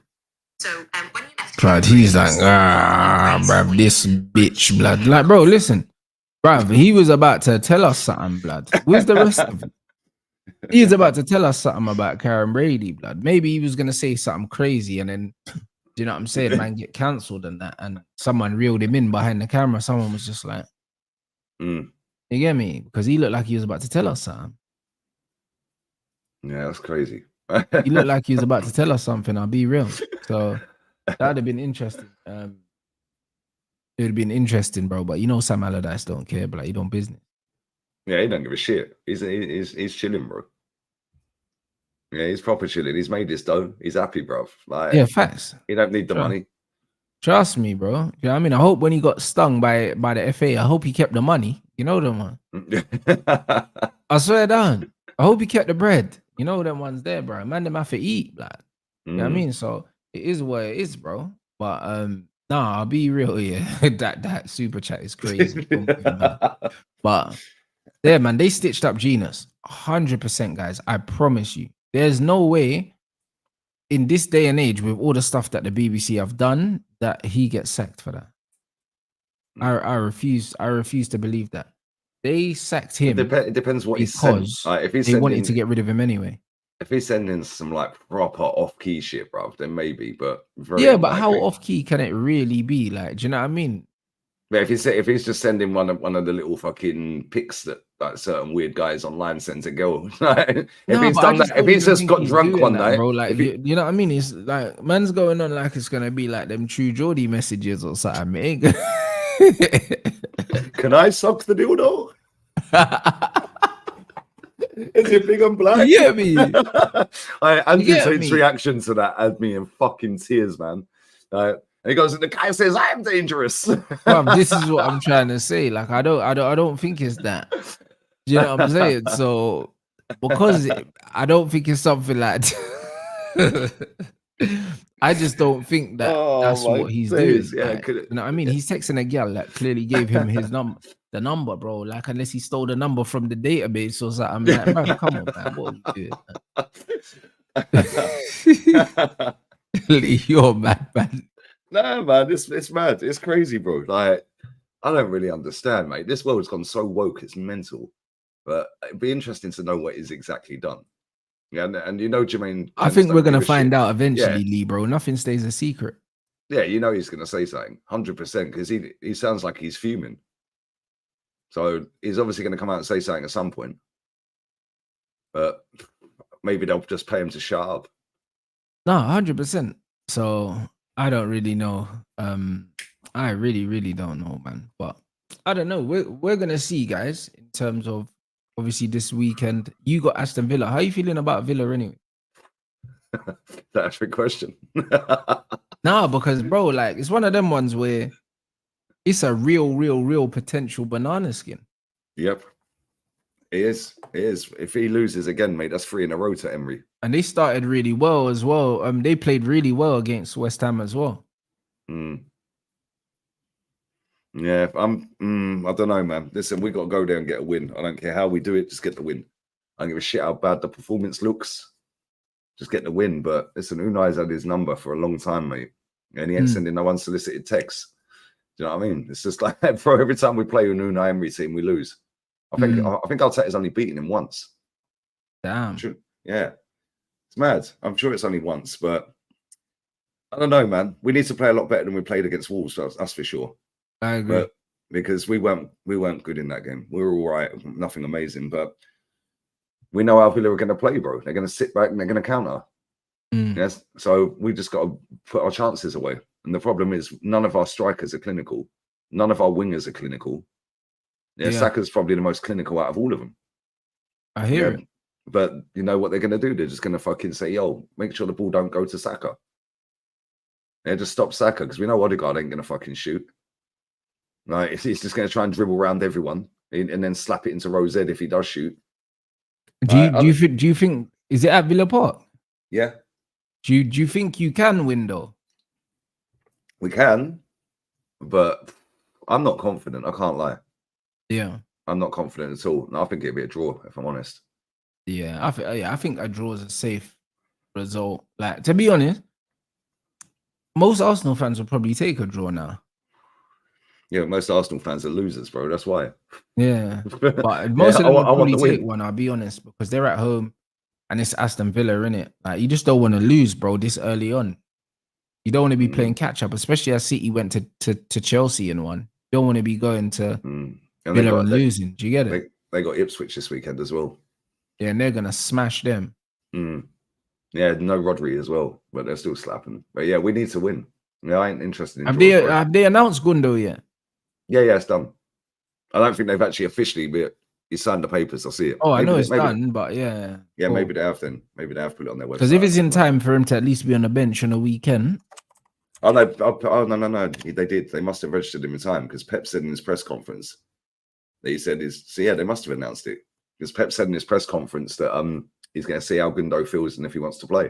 So when you left, Blood, he's like, bruv, this bitch, blood. Like, bro, listen, bruv, he was about to tell us something, blood. Where's the rest of it? He was about to tell us something about Karen Brady, blood. Maybe he was gonna say something crazy, and then, do you know what I'm saying, man, get cancelled and that, and someone reeled him in behind the camera. Someone was just like, Mm. you get me? Because he looked like he was about to tell us something. Yeah, that's crazy. He looked like he was about to tell us something. I'll be real. So that'd have been interesting. It would have been interesting, bro. But you know, Sam Allardyce don't care, but like, he don't business. Yeah, he don't give a shit. He's chilling, bro. Yeah, he's proper chilling. He's made this dough. He's happy, bro. Like, Yeah, facts. he don't need the money. Trust me, bro. You know what I mean? I hope when he got stung by the FA, I hope he kept the money. You know them one. I swear down. I hope he kept the bread. You know them ones there, bro. Man, them have to eat, like. You know what I mean? So it is what it is, bro. But nah, I'll be real here. that super chat is crazy. But yeah, man, they stitched up Jenas 100%, guys. I promise you. There's no way in this day and age, with all the stuff that the BBC have done, that he gets sacked for that. I refuse to believe that. They sacked him. It depends what he's because if he's they wanted to get rid of him anyway. If he's sending some like proper off-key shit, bro, then maybe. But yeah, but how off-key can it really be? Like, do you know what I mean? But if he's just sending one of the little fucking pics that like certain weird guys online send to girls, if he's done that, if he's just got drunk one night, bro, like you know what I mean? It's like man's going on like it's gonna be like them True Geordie messages or something, mate. Can I suck the dildo? Is it big and black? You get me? Andrew Tate's reaction to that had me in fucking tears, man. And he goes, the guy says, I am dangerous. This is what I'm trying to say. Like, I don't think it's that. Do you know what I'm saying? So because I don't think it's something like I just don't think that that's what he's doing. Yeah, like, you know what I mean? He's texting a girl that clearly gave him his the number, bro. Like, unless he stole the number from the database or something. I'm like, bro, come on, man. What are you doing? You're mad, man. No, man, it's mad. It's crazy, bro. Like, I don't really understand, mate. This world's gone so woke, it's mental. But it'd be interesting to know what is exactly done. Yeah, and you know, Jermaine. I think we're gonna find out eventually, Lee, bro. Nothing stays a secret. Yeah, you know he's gonna say something, 100%, because he sounds like he's fuming. So he's obviously gonna come out and say something at some point. But maybe they'll just pay him to shut up. No, 100%. So I don't really know. I really don't know, man. But I don't know. We're gonna see, guys, in terms of obviously this weekend. You got Aston Villa. How are you feeling about Villa anyway? That's a question. Nah, because bro, like it's one of them ones where it's a real potential banana skin. Yep. It is. If he loses again, mate, that's 3 in a row to Emery. And they started really well as well. They played really well against West Ham as well. Yeah, I don't know, man. Listen, we got to go there and get a win. I don't care how we do it, just get the win. I don't give a shit how bad the performance looks. Just get the win. But listen, Unai's had his number for a long time, mate. And he ain't sending no unsolicited texts. Do you know what I mean? It's just like, bro, every time we play an Unai Emery team, we lose. I think Arteta's only beaten him once. Damn. Yeah. It's mad. I'm sure it's only once, but I don't know, man. We need to play a lot better than we played against Wolves, that's for sure. I agree. But because we weren't good in that game. We were all right, nothing amazing, but we know how Villa are going to play, bro. They're going to sit back and they're going to counter. Yes, so we just got to put our chances away. And the problem is, none of our strikers are clinical. None of our wingers are clinical. Yeah, Saka's probably the most clinical out of all of them. I hear it. But you know what they're going to do? They're just going to fucking say, yo, make sure the ball don't go to Saka. Yeah, just stop Saka, because we know Odegaard ain't going to fucking shoot. Right, he's just going to try and dribble around everyone and then slap it into Rose if he does shoot. Do you think is it at Villa Park? Yeah. Do you think you can win though? We can, but I'm not confident. I can't lie. Yeah, I'm not confident at all. No, I think it'd be a draw, if I'm honest. Yeah, I think a draw is a safe result. Like, to be honest, most Arsenal fans will probably take a draw now. Yeah, most Arsenal fans are losers, bro. That's why. Yeah, but most of them will probably take one. I'll be honest, because they're at home. and it's Aston Villa, innit? Like, you just don't want to lose, bro, this early on. You don't want to be playing catch up, especially as City went to Chelsea and won. You don't want to be going to And Villa and losing. Do you get it? They got Ipswich this weekend as well. Yeah, and they're gonna smash them. Yeah, no Rodri as well, but they're still slapping. But yeah, we need to win. Yeah, I ain't interested in. Have they announced Gundo yet? Yeah, it's done. I don't think they've actually officially, but he signed the papers. I'll see it. Oh, I know it's done, but yeah. Yeah, cool. Maybe they have then. Maybe they have put it on their website. Because if it's in time for him to at least be on the bench on a weekend. Oh no. They did. They must have registered him in time because Pep said in his press conference that he said they must have announced it. Because Pep said in his press conference that he's gonna see how Gundo feels and if he wants to play.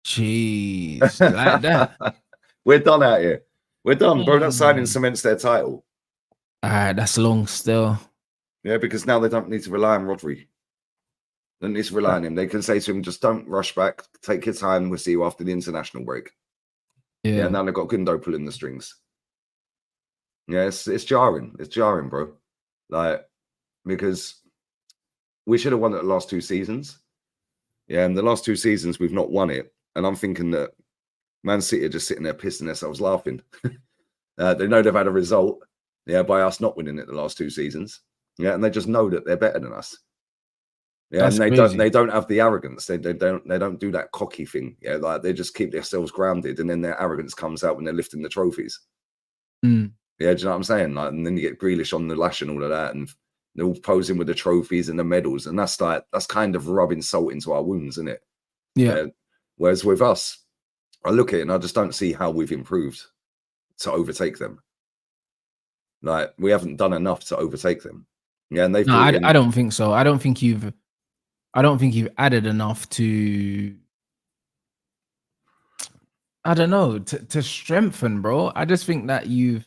Jeez, like that. We're done out here. We're done, bro. That signing cements their title. Alright, that's long still. Yeah, because now they don't need to rely on Rodri. They don't need to rely on him. They can say to him, just don't rush back. Take your time. We'll see you after the international break. Yeah, now they've got Gundo pulling the strings. Yeah, it's jarring. It's jarring, bro. Like, because we should have won it the last 2 seasons. Yeah, and the last 2 seasons we've not won it. And I'm thinking that Man City are just sitting there pissing themselves laughing. They know they've had a result, by us not winning it the last 2 seasons. Yeah, and they just know that they're better than us. Yeah, that's and crazy. they don't have the arrogance. They don't do that cocky thing. Yeah, like they just keep themselves grounded, and then their arrogance comes out when they're lifting the trophies. Yeah, do you know what I'm saying? Like, and then you get Grealish on the lash and all of that, and they're all posing with the trophies and the medals, and that's kind of rubbing salt into our wounds, isn't it? Yeah. Whereas with us, I look at it and I just don't see how we've improved to overtake them. Like, we haven't done enough to overtake them. Yeah, and they've. No, I don't think so. I don't think you've added enough to. I don't know, to strengthen, bro. I just think that you've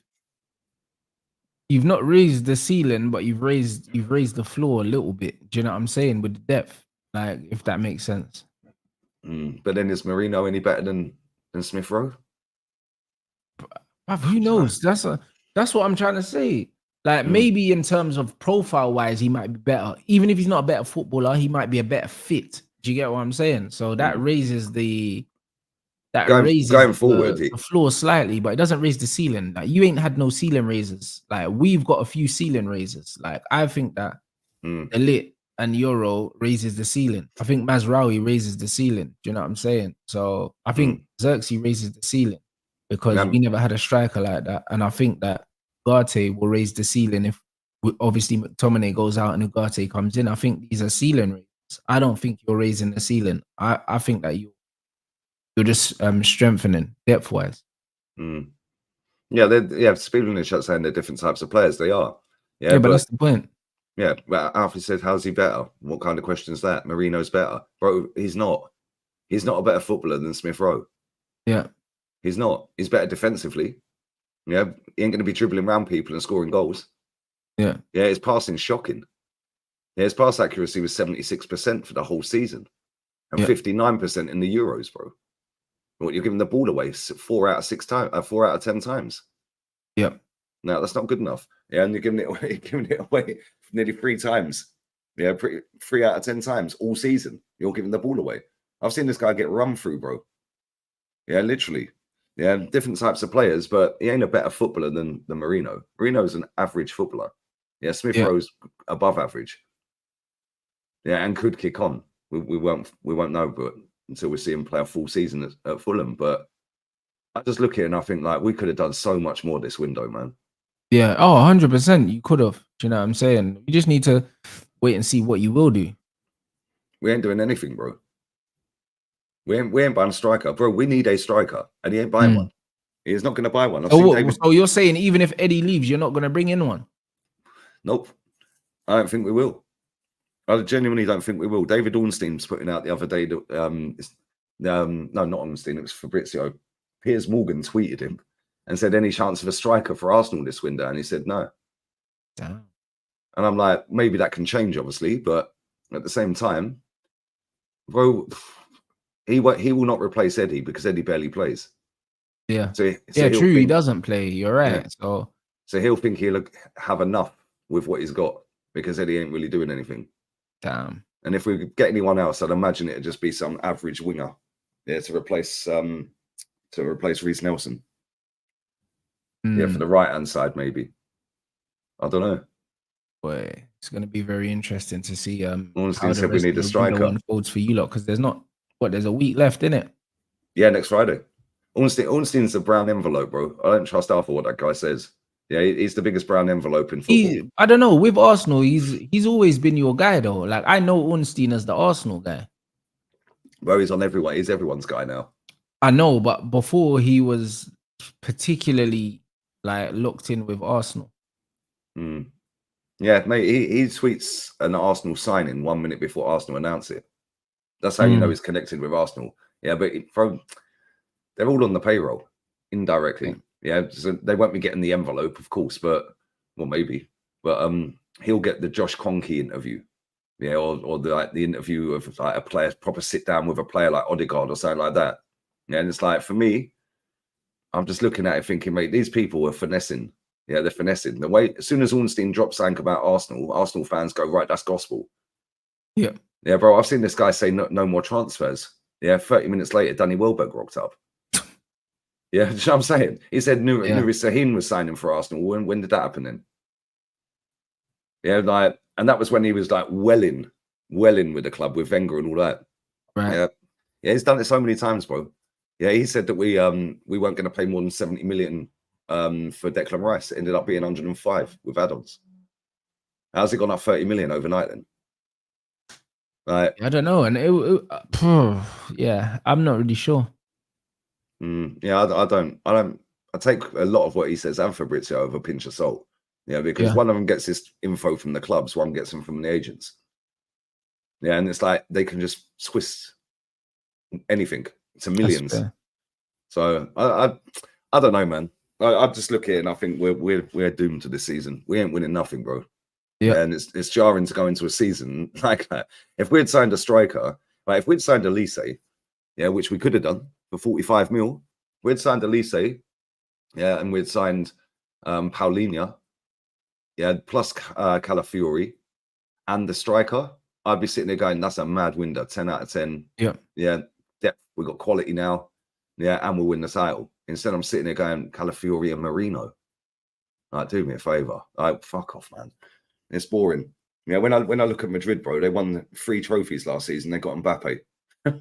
not raised the ceiling, but you've raised the floor a little bit. Do you know what I'm saying? With the depth, like, if that makes sense. But then is Merino any better than Smith Rowe? But who knows? That's what I'm trying to say. Like, maybe in terms of profile wise, he might be better. Even if he's not a better footballer, he might be a better fit. Do you get what I'm saying? So that raises going forward the floor slightly, but it doesn't raise the ceiling. Like, you ain't had no ceiling raises. Like, we've got a few ceiling raises. Like, I think that Elite and Euro raises the ceiling. I think Mazraoui raises the ceiling. Do you know what I'm saying? So I think Xerxes raises the ceiling because we never had a striker like that. And I think that Ugarte will raise the ceiling if obviously McTominay goes out and Ugarte comes in. I think these are ceiling raises. I don't think you're raising the ceiling. I think that you're just strengthening depth wise. Yeah, people in the chat saying they're different types of players. They are. Yeah, but that's the point. Yeah, but Alfie said, how's he better? What kind of question is that? Merino's better. Bro, he's not. He's not a better footballer than Smith Rowe. Yeah. He's not. He's better defensively. Yeah, he ain't going to be dribbling around people and scoring goals. Yeah. Yeah, his passing's shocking. Yeah, his pass accuracy was 76% for the whole season and 59% in the Euros, bro. What, you're giving the ball away 4 out of 10 times. Yeah. No, that's not good enough. Yeah, and you're giving it away nearly 3 times. Yeah, 3 out of 10 times all season. You're giving the ball away. I've seen this guy get run through, bro. Yeah, literally. Yeah, different types of players, but he ain't a better footballer than Merino. Merino's an average footballer. Yeah, Smith Rowe's above average. Yeah, and could kick on. We won't know, but until we see him play a full season at Fulham. But I just look at it and I think, like, we could have done so much more this window, man. Yeah, 100%. You could have. Do you know what I'm saying? You just need to wait and see what you will do. We ain't doing anything, bro. We ain't buying a striker, bro. We need a striker, and he ain't buying one. He's not going to buy one. So you're saying even if Eddie leaves, you're not going to bring in one? Nope. I don't think we will. I genuinely don't think we will. David Ornstein's putting out the other day that no, not Ornstein, it was Fabrizio. Piers Morgan tweeted him and said, any chance of a striker for Arsenal this window? And he said no. Damn. And I'm like, maybe that can change, obviously, but at the same time, bro, he will not replace Eddie because Eddie barely plays. Yeah. So true. He doesn't play. You're right. Yeah. So he'll think he'll have enough with what he's got because Eddie ain't really doing anything. Damn. And if we get anyone else, I'd imagine it'd just be some average winger, yeah, to replace Reece Nelson. Yeah, for the right hand side, maybe. I don't know. Boy, it's going to be very interesting to see Ornstein how the said we rest need of a the window striker. unfolds for you lot, because there's not there's a week left, innit? Yeah, next Friday. Ornstein's a brown envelope, bro. I don't trust half of what that guy says. Yeah, he's the biggest brown envelope in football. I don't know. With Arsenal, he's always been your guy though. Like, I know Ornstein as the Arsenal guy. Bro, he's on everyone. He's everyone's guy now. I know, but before he was particularly like locked in with Arsenal. Yeah, mate, he tweets an Arsenal signing 1 minute before Arsenal announce it. That's how you know he's connected with Arsenal. Yeah, but they're all on the payroll indirectly. Yeah, so they won't be getting the envelope, of course, but well, maybe. But he'll get the Josh Kroenke interview. Yeah, or the interview of like a player, proper sit down with a player like Odegaard or something like that. Yeah, and it's like, for me, I'm just looking at it thinking, mate, these people are finessing. Yeah, they're finessing. The way, as soon as Ornstein drops something about Arsenal fans go, right, that's gospel. Yeah. Yeah, bro, I've seen this guy say no more transfers. Yeah, 30 minutes later, Danny Welbeck rocked up. Yeah, you know what I'm saying? He said Nuri Sahin was signing for Arsenal. When did that happen then? Yeah, like, and that was when he was like welling with the club with Wenger and all that. Right. Yeah, he's done it so many times, bro. Yeah, he said that we weren't going to pay more than 70 million for Declan Rice. It ended up being 105 with add-ons. How's it gone up 30 million overnight then? Right. I don't know, and yeah, I'm not really sure. Yeah, I take a lot of what he says and Fabrizio over a pinch of salt. Yeah, because one of them gets this info from the clubs, one gets them from the agents. Yeah, and it's like they can just twist anything to millions. So I don't know, man. I just look here and I think we're doomed to this season. We ain't winning nothing, bro. Yeah, and it's jarring to go into a season like that. If we'd signed a striker, like if we'd signed Elise, yeah, which we could have done for 45 mil, we'd signed Elise, yeah, and we'd signed Paulinho, yeah, plus Calafiori and the striker, I'd be sitting there going, that's a mad window, 10 out of 10. Yeah. Yeah, depth, we got quality now. Yeah, and we'll win the title. Instead, I'm sitting there going, Calafiori and Merino. Like, do me a favor. Like, fuck off, man. It's boring. Yeah, when I look at Madrid, bro, they won 3 trophies last season. They got Mbappe.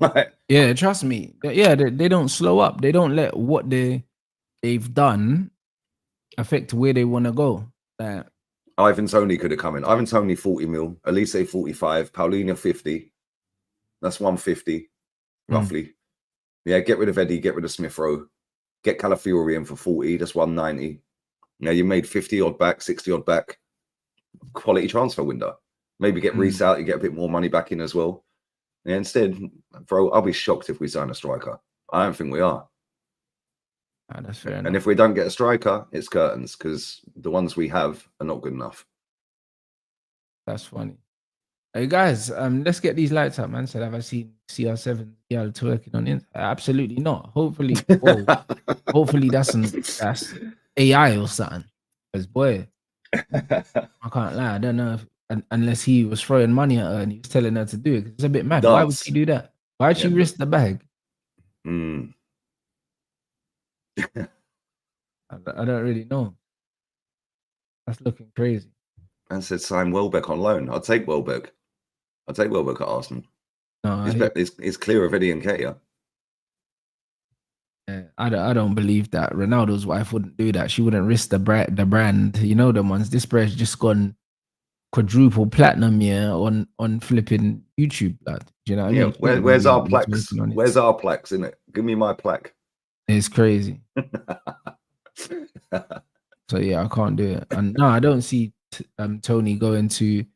Like, yeah, trust me. Yeah, they don't slow up. They don't let what they've done affect where they want to go. Ivan Toney could have come in. Ivan Toney 40 mil, Elise 45, Paulinho 50. That's 150 roughly. Yeah, get rid of Eddie, get rid of Smith Rowe, get Calafiori in for 40. That's 190. Now you made 50 odd back, 60 odd back. Quality transfer window. Maybe get Reece out, you get a bit more money back in as well. Yeah, instead, bro, I'll be shocked if we sign a striker. I don't think we are. That's fair enough. And if we don't get a striker, it's curtains, because the ones we have are not good enough. That's funny. Hey guys, let's get these lights up, man. Said, have I seen CR7 twerking on it? Absolutely not. Hopefully, hopefully that's AI or something. Because boy, I can't lie. I don't know if, unless he was throwing money at her and he was telling her to do it. It's a bit mad. Why would she do that? Why'd she risk the bag? I don't really know. That's looking crazy. Man said sign Welbeck on loan. I'll take Welbeck. I'll take Welbeck at Arsenal. No, it's clear of Eddie and Nketiah. Yeah, I don't believe that Ronaldo's wife wouldn't do that. She wouldn't risk the brand. You know them ones. This brand's just gone quadruple platinum, yeah, on flipping YouTube, blood. Do you know what I mean? Where's our plaques? Where's our plaques in it? Give me my plaque. It's crazy. So yeah, I can't do it. And no, I don't see Tony going to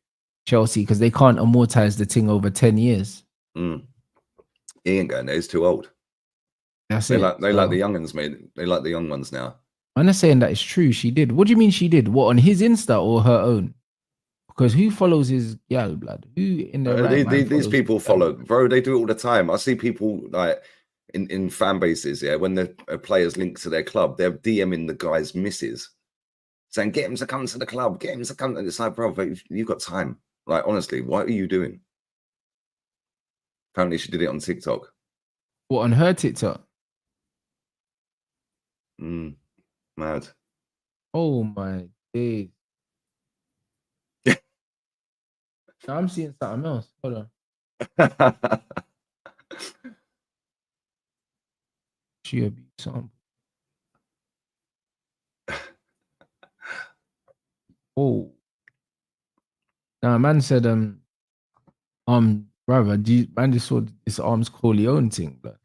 Chelsea because they can't amortize the thing over 10 years. He ain't going there. He's too old. That's they it. Like the young ones, mate. They like the young ones now. I'm not saying that it's true. She did. What do you mean she did? What, on his Insta or her own? Because who follows his gal, blood? Who in the these people follow, bro? They do it all the time. I see people like in fan bases, yeah, when the players link to their club, they're DMing the guy's missus, saying, "Get him to come to the club. Get him to come." And it's like, bro, you've got time. Like, honestly, what are you doing? Apparently, she did it on TikTok. What, on her TikTok? Mad. Oh my days. Now I'm seeing something else. Hold on. She abuse something. Oh. Now, man said, brother, man just saw this Arms Corleone thing, but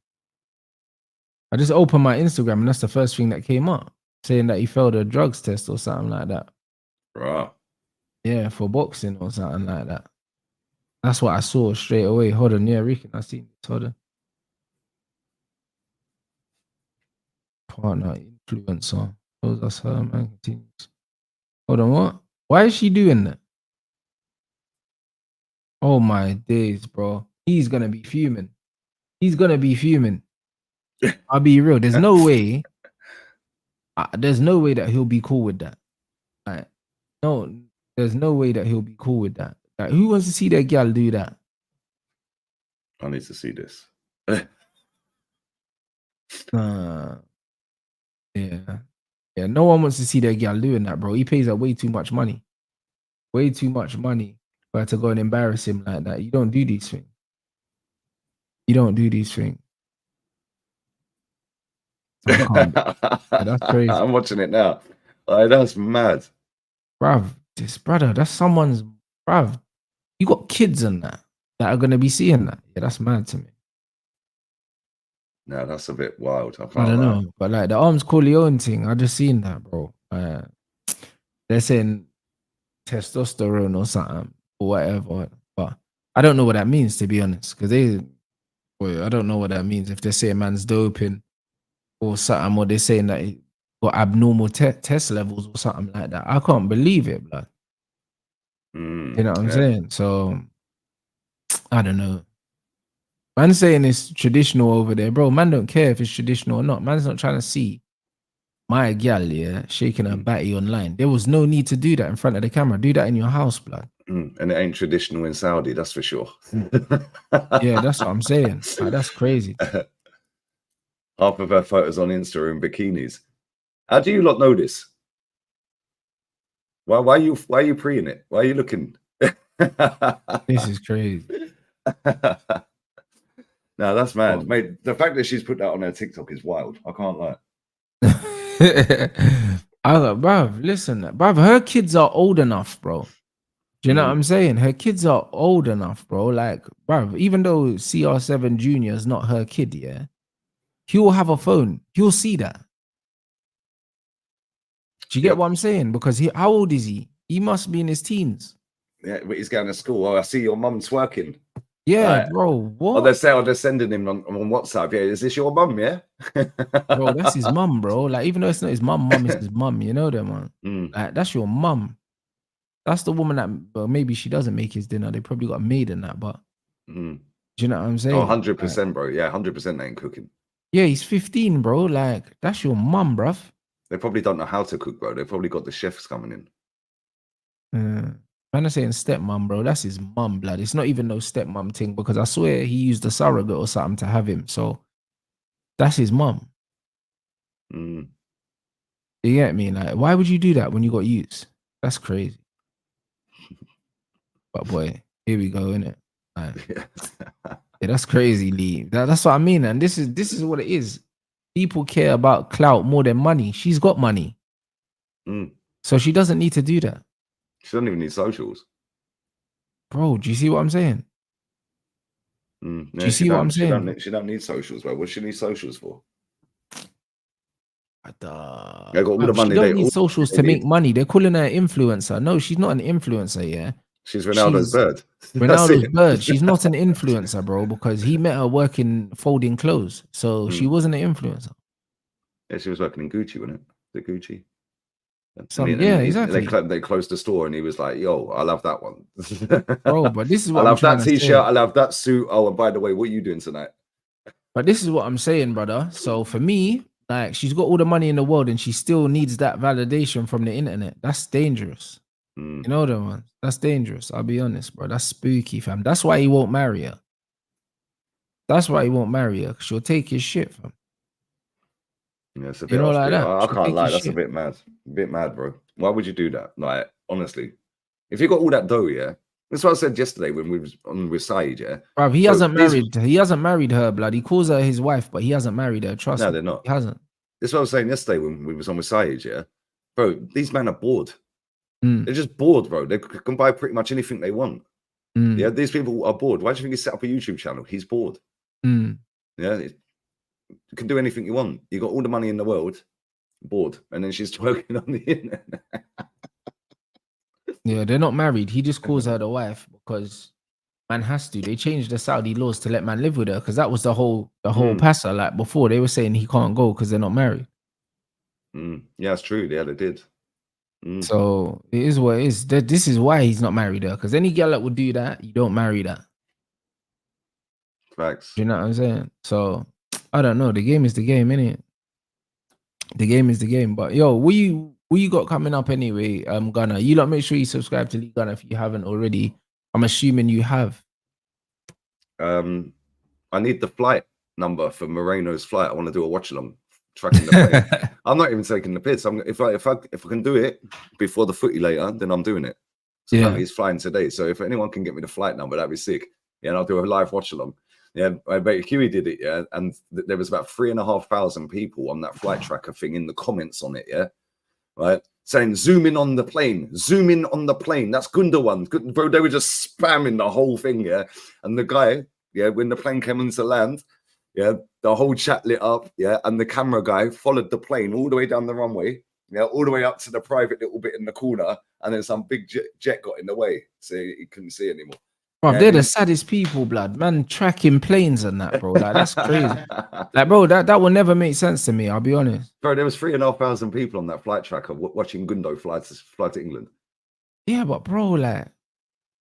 I just opened my Instagram and that's the first thing that came up, saying that he failed a drugs test or something like that. Right. Yeah, for boxing or something like that. That's what I saw straight away. Hold on, yeah, Rick, I seen this. Hold on. Partner, influencer. Oh, that's her, man. Continues. Hold on, what? Why is she doing that? Oh my days, bro. He's gonna be fuming. He's gonna be fuming. I'll be real. There's no way. There's no way that he'll be cool with that. Like, no, there's no way that he'll be cool with that. Like, who wants to see their gal do that? I need to see this. Yeah. No one wants to see their gal doing that, bro. He pays her way too much money. Way too much money for her to go and embarrass him like that. You don't do these things. You don't do these things. That's crazy. I'm watching it now. That's mad. Bruv, that's someone's, bruv. You got kids and that are going to be seeing that. Yeah, that's mad to me. No, that's a bit wild. I don't know. But like the Arms Corleone thing, I just seen that, bro. They're saying testosterone or something or whatever. But I don't know what that means, to be honest. Because I don't know what that means. If they say a man's doping or something, or they're saying that he got abnormal test levels or something like that. I can't believe it, blood. You know what I'm saying? So, I don't know. Man saying it's traditional over there, bro. Man don't care if it's traditional or not. Man's not trying to see my gal, shaking her batty online. There was no need to do that in front of the camera. Do that in your house, blood. And it ain't traditional in Saudi, that's for sure. Yeah, that's what I'm saying. Like, that's crazy. Half of her photos on Insta in bikinis. How do you lot know this? Why are you preing it? Why are you looking? This is crazy. No, that's mad. Mate, the fact that she's put that on her TikTok is wild. I can't lie. Bruv, listen, bruv, her kids are old enough, bro. Do you know what I'm saying? Her kids are old enough, bro. Like, bruv, even though CR7 Jr. is not her kid, yeah, he will have a phone. He'll see that. Do you get what I'm saying? Because how old is he? He must be in his teens. Yeah, but he's going to school. Oh, I see your mum twerking. Yeah, bro. What? They're sending him on WhatsApp. Yeah, is this your mum? Yeah, bro, that's his mum, bro. Like, even though it's not his mum is his mum. You know that, man. Like, that's your mum. That's the woman that, well, maybe she doesn't make his dinner. They probably got a maid in that, but do you know what I'm saying? Oh, 100%, bro. Yeah, 100% they ain't cooking. Yeah, he's 15, bro. Like, that's your mum, bruv. They probably don't know how to cook, bro. They probably got the chefs coming in. Man, I'm saying stepmom, bro. That's his mum, blood. It's not even no stepmom thing because I swear he used a surrogate or something to have him. So that's his mum. You get me? Like, why would you do that when you got used? That's crazy. But boy, here we go, innit? Like, yeah, that's crazy, Lee. That's what I mean, and this is what it is. People care about clout more than money. She's got money, so she doesn't need to do that. She doesn't even need socials, bro. Do you see what I'm saying? Do you see what I'm saying? She don't need socials, bro. What she need socials for? They got all the money. She don't need socials to make money. They're calling her an influencer. No, she's not an influencer. Yeah, she's Ronaldo's bird. Ronaldo's bird. She's not an influencer, bro, because he met her working folding clothes. So she wasn't an influencer. Yeah, she was working in Gucci, wasn't it? The Gucci. Exactly. They closed the store, and he was like, "Yo, I love that one, bro." But this is what I love that T-shirt. I love that suit. Oh, and by the way, what are you doing tonight? But this is what I'm saying, brother. So for me, like, she's got all the money in the world, and she still needs that validation from the internet. That's dangerous. You know that one. That's dangerous. I'll be honest, bro. That's spooky, fam. That's why he won't marry her. That's why he won't marry her. 'Cause she'll take his shit, fam. Yeah, it's a You bit know, off. like Yeah, that. I She'll can't take lie. his That's a shit. bit mad. A bit mad, bro. Why would you do that? Like, honestly, if you got all that dough, yeah. That's what I said yesterday when we was on with Saeed, yeah. Bruv, he Bro, hasn't these- married. He hasn't married her, blood. He calls her his wife, but he hasn't married her. Trust No, me, they're not. he hasn't. That's what I was saying yesterday when we was on with Saeed, yeah. Bro, these men are bored. Mm, They're just bored, bro. They can buy pretty much anything they want. mm, Yeah, these people are bored. Why do you think he set up a YouTube channel? He's bored. mm. Yeah, you can do anything you want. You got all the money in the world, bored, and then she's twerking on the internet. Yeah, they're not married. He just calls her the wife because man has to. They changed the Saudi laws to let man live with her because that was the whole passer. Like before, they were saying he can't go because they're not married. Yeah, it's true. Yeah, they did. So it is what it is. This is why he's not married her. Because any girl that would do that, you don't marry that. Facts. You know what I'm saying? So I don't know. The game is the game, innit? The game is the game. But yo, what you got coming up anyway? Gunner, you lot make sure you subscribe to Lee Gunner if you haven't already. I'm assuming you have. I need the flight number for Moreno's flight. I want to do a watch along tracking the plane. I'm not even taking the piss. If I can do it before the footy later, then I'm doing it. So Yeah. he's flying today. So if anyone can get me the flight number, that'd be sick. Yeah, and I'll do a live watch along. Yeah, but Huey did it, yeah, and there was about 3,500 people on that flight tracker thing in the comments on it, yeah, right, saying zoom in on the plane, zoom in on the plane. That's Gundogan, bro. They were just spamming the whole thing, yeah. And the guy, yeah, when the plane came into land, yeah, the whole chat lit up, yeah, and the camera guy followed the plane all the way down the runway, yeah, all the way up to the private little bit in the corner, and then some big jet got in the way, so he couldn't see anymore. Bro, Yeah, they're the saddest people, blood. Man, tracking planes and that, bro. Like, that's crazy. Like, bro, that will never make sense to me, I'll be honest. Bro, there was 3,500 people on that flight tracker watching Gundo fly to England. Yeah, but bro, like...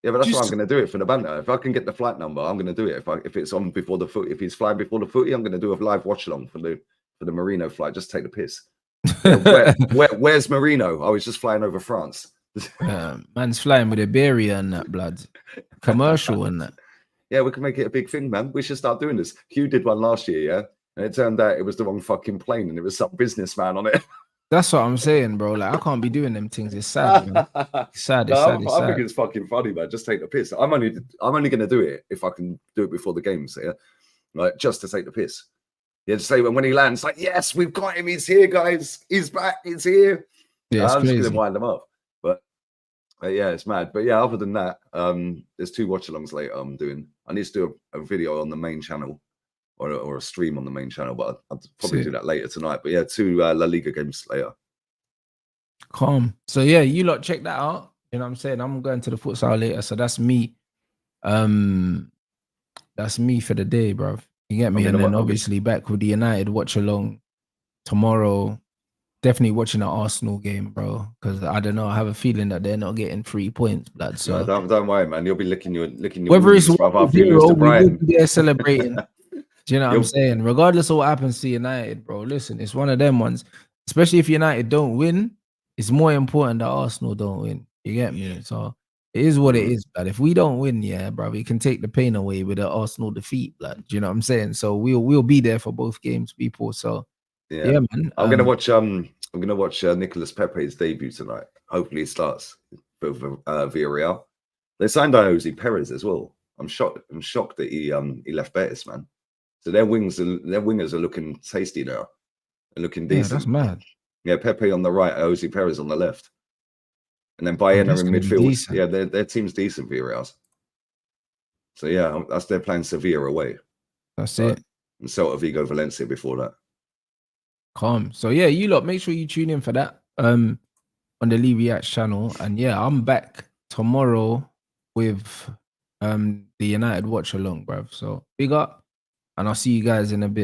Yeah, but that's why I'm going to do it for the banter. If I can get the flight number, I'm going to do it. If it's on before the footy, if he's flying before the footy, I'm going to do a live watch along for the MERINO flight. Just take the piss. Yeah, where's MERINO? I was just flying over France. Man's flying with Iberia and that, blood. Commercial and that. Yeah, we can make it a big thing, man. We should start doing this. Hugh did one last year, yeah? And it turned out it was the wrong fucking plane and it was some businessman on it. That's what I'm saying, bro. Like, I can't be doing them things. It's sad, man. It's sad. It's sad. I think it's fucking funny, man. Just take the piss. I'm only going to do it if I can do it before the games, yeah? Like, just to take the piss. Yeah, to say when he lands, like, yes, we've got him. He's here, guys. He's back. He's here. Yeah, I'm crazy. just going to wind them up. But yeah, it's mad. But yeah, other than that, there's 2 watch-alongs later I'm doing. I need to do a video on the main channel or a stream on the main channel, but I'll probably do that later tonight. But yeah, 2 La Liga games later. Calm. So yeah, you lot check that out. You know what I'm saying? I'm going to the futsal later. So that's me. That's me for the day, bro. You get me? And then obviously back with the United watch along tomorrow. Definitely watching the Arsenal game, bro. Because I don't know. I have a feeling that they're not getting 3 points, blood. So no, don't worry, man. You'll be licking your whether it's after you lose to Brian. They're celebrating. Do you know what I'm saying? Regardless of what happens to United, bro. Listen, it's one of them ones. Especially if United don't win, it's more important that Arsenal don't win. You get me? So it is what it is, blood. If we don't win, yeah, bro, we can take the pain away with the Arsenal defeat, blood. Do you know what I'm saying? So we'll be there for both games, people. So yeah, man. I'm gonna watch Nicolas Pepe's debut tonight. Hopefully it starts with Villarreal. They signed Jose Perez as well. I'm shocked that he left Betis, man. So their wingers are looking tasty now. They're looking decent. Yeah, that's mad. Yeah, Pepe on the right, Jose Perez on the left. And then Bayern are in midfield. Yeah, their team's decent, Villarreal's. So yeah, that's their playing Sevilla away. That's it. And Celta Vigo Valencia before that. Calm. So yeah, you lot make sure you tune in for that on the Lee Reacts channel. And yeah, I'm back tomorrow with the United watch along, bruv. So big up, and I'll see you guys in a bit.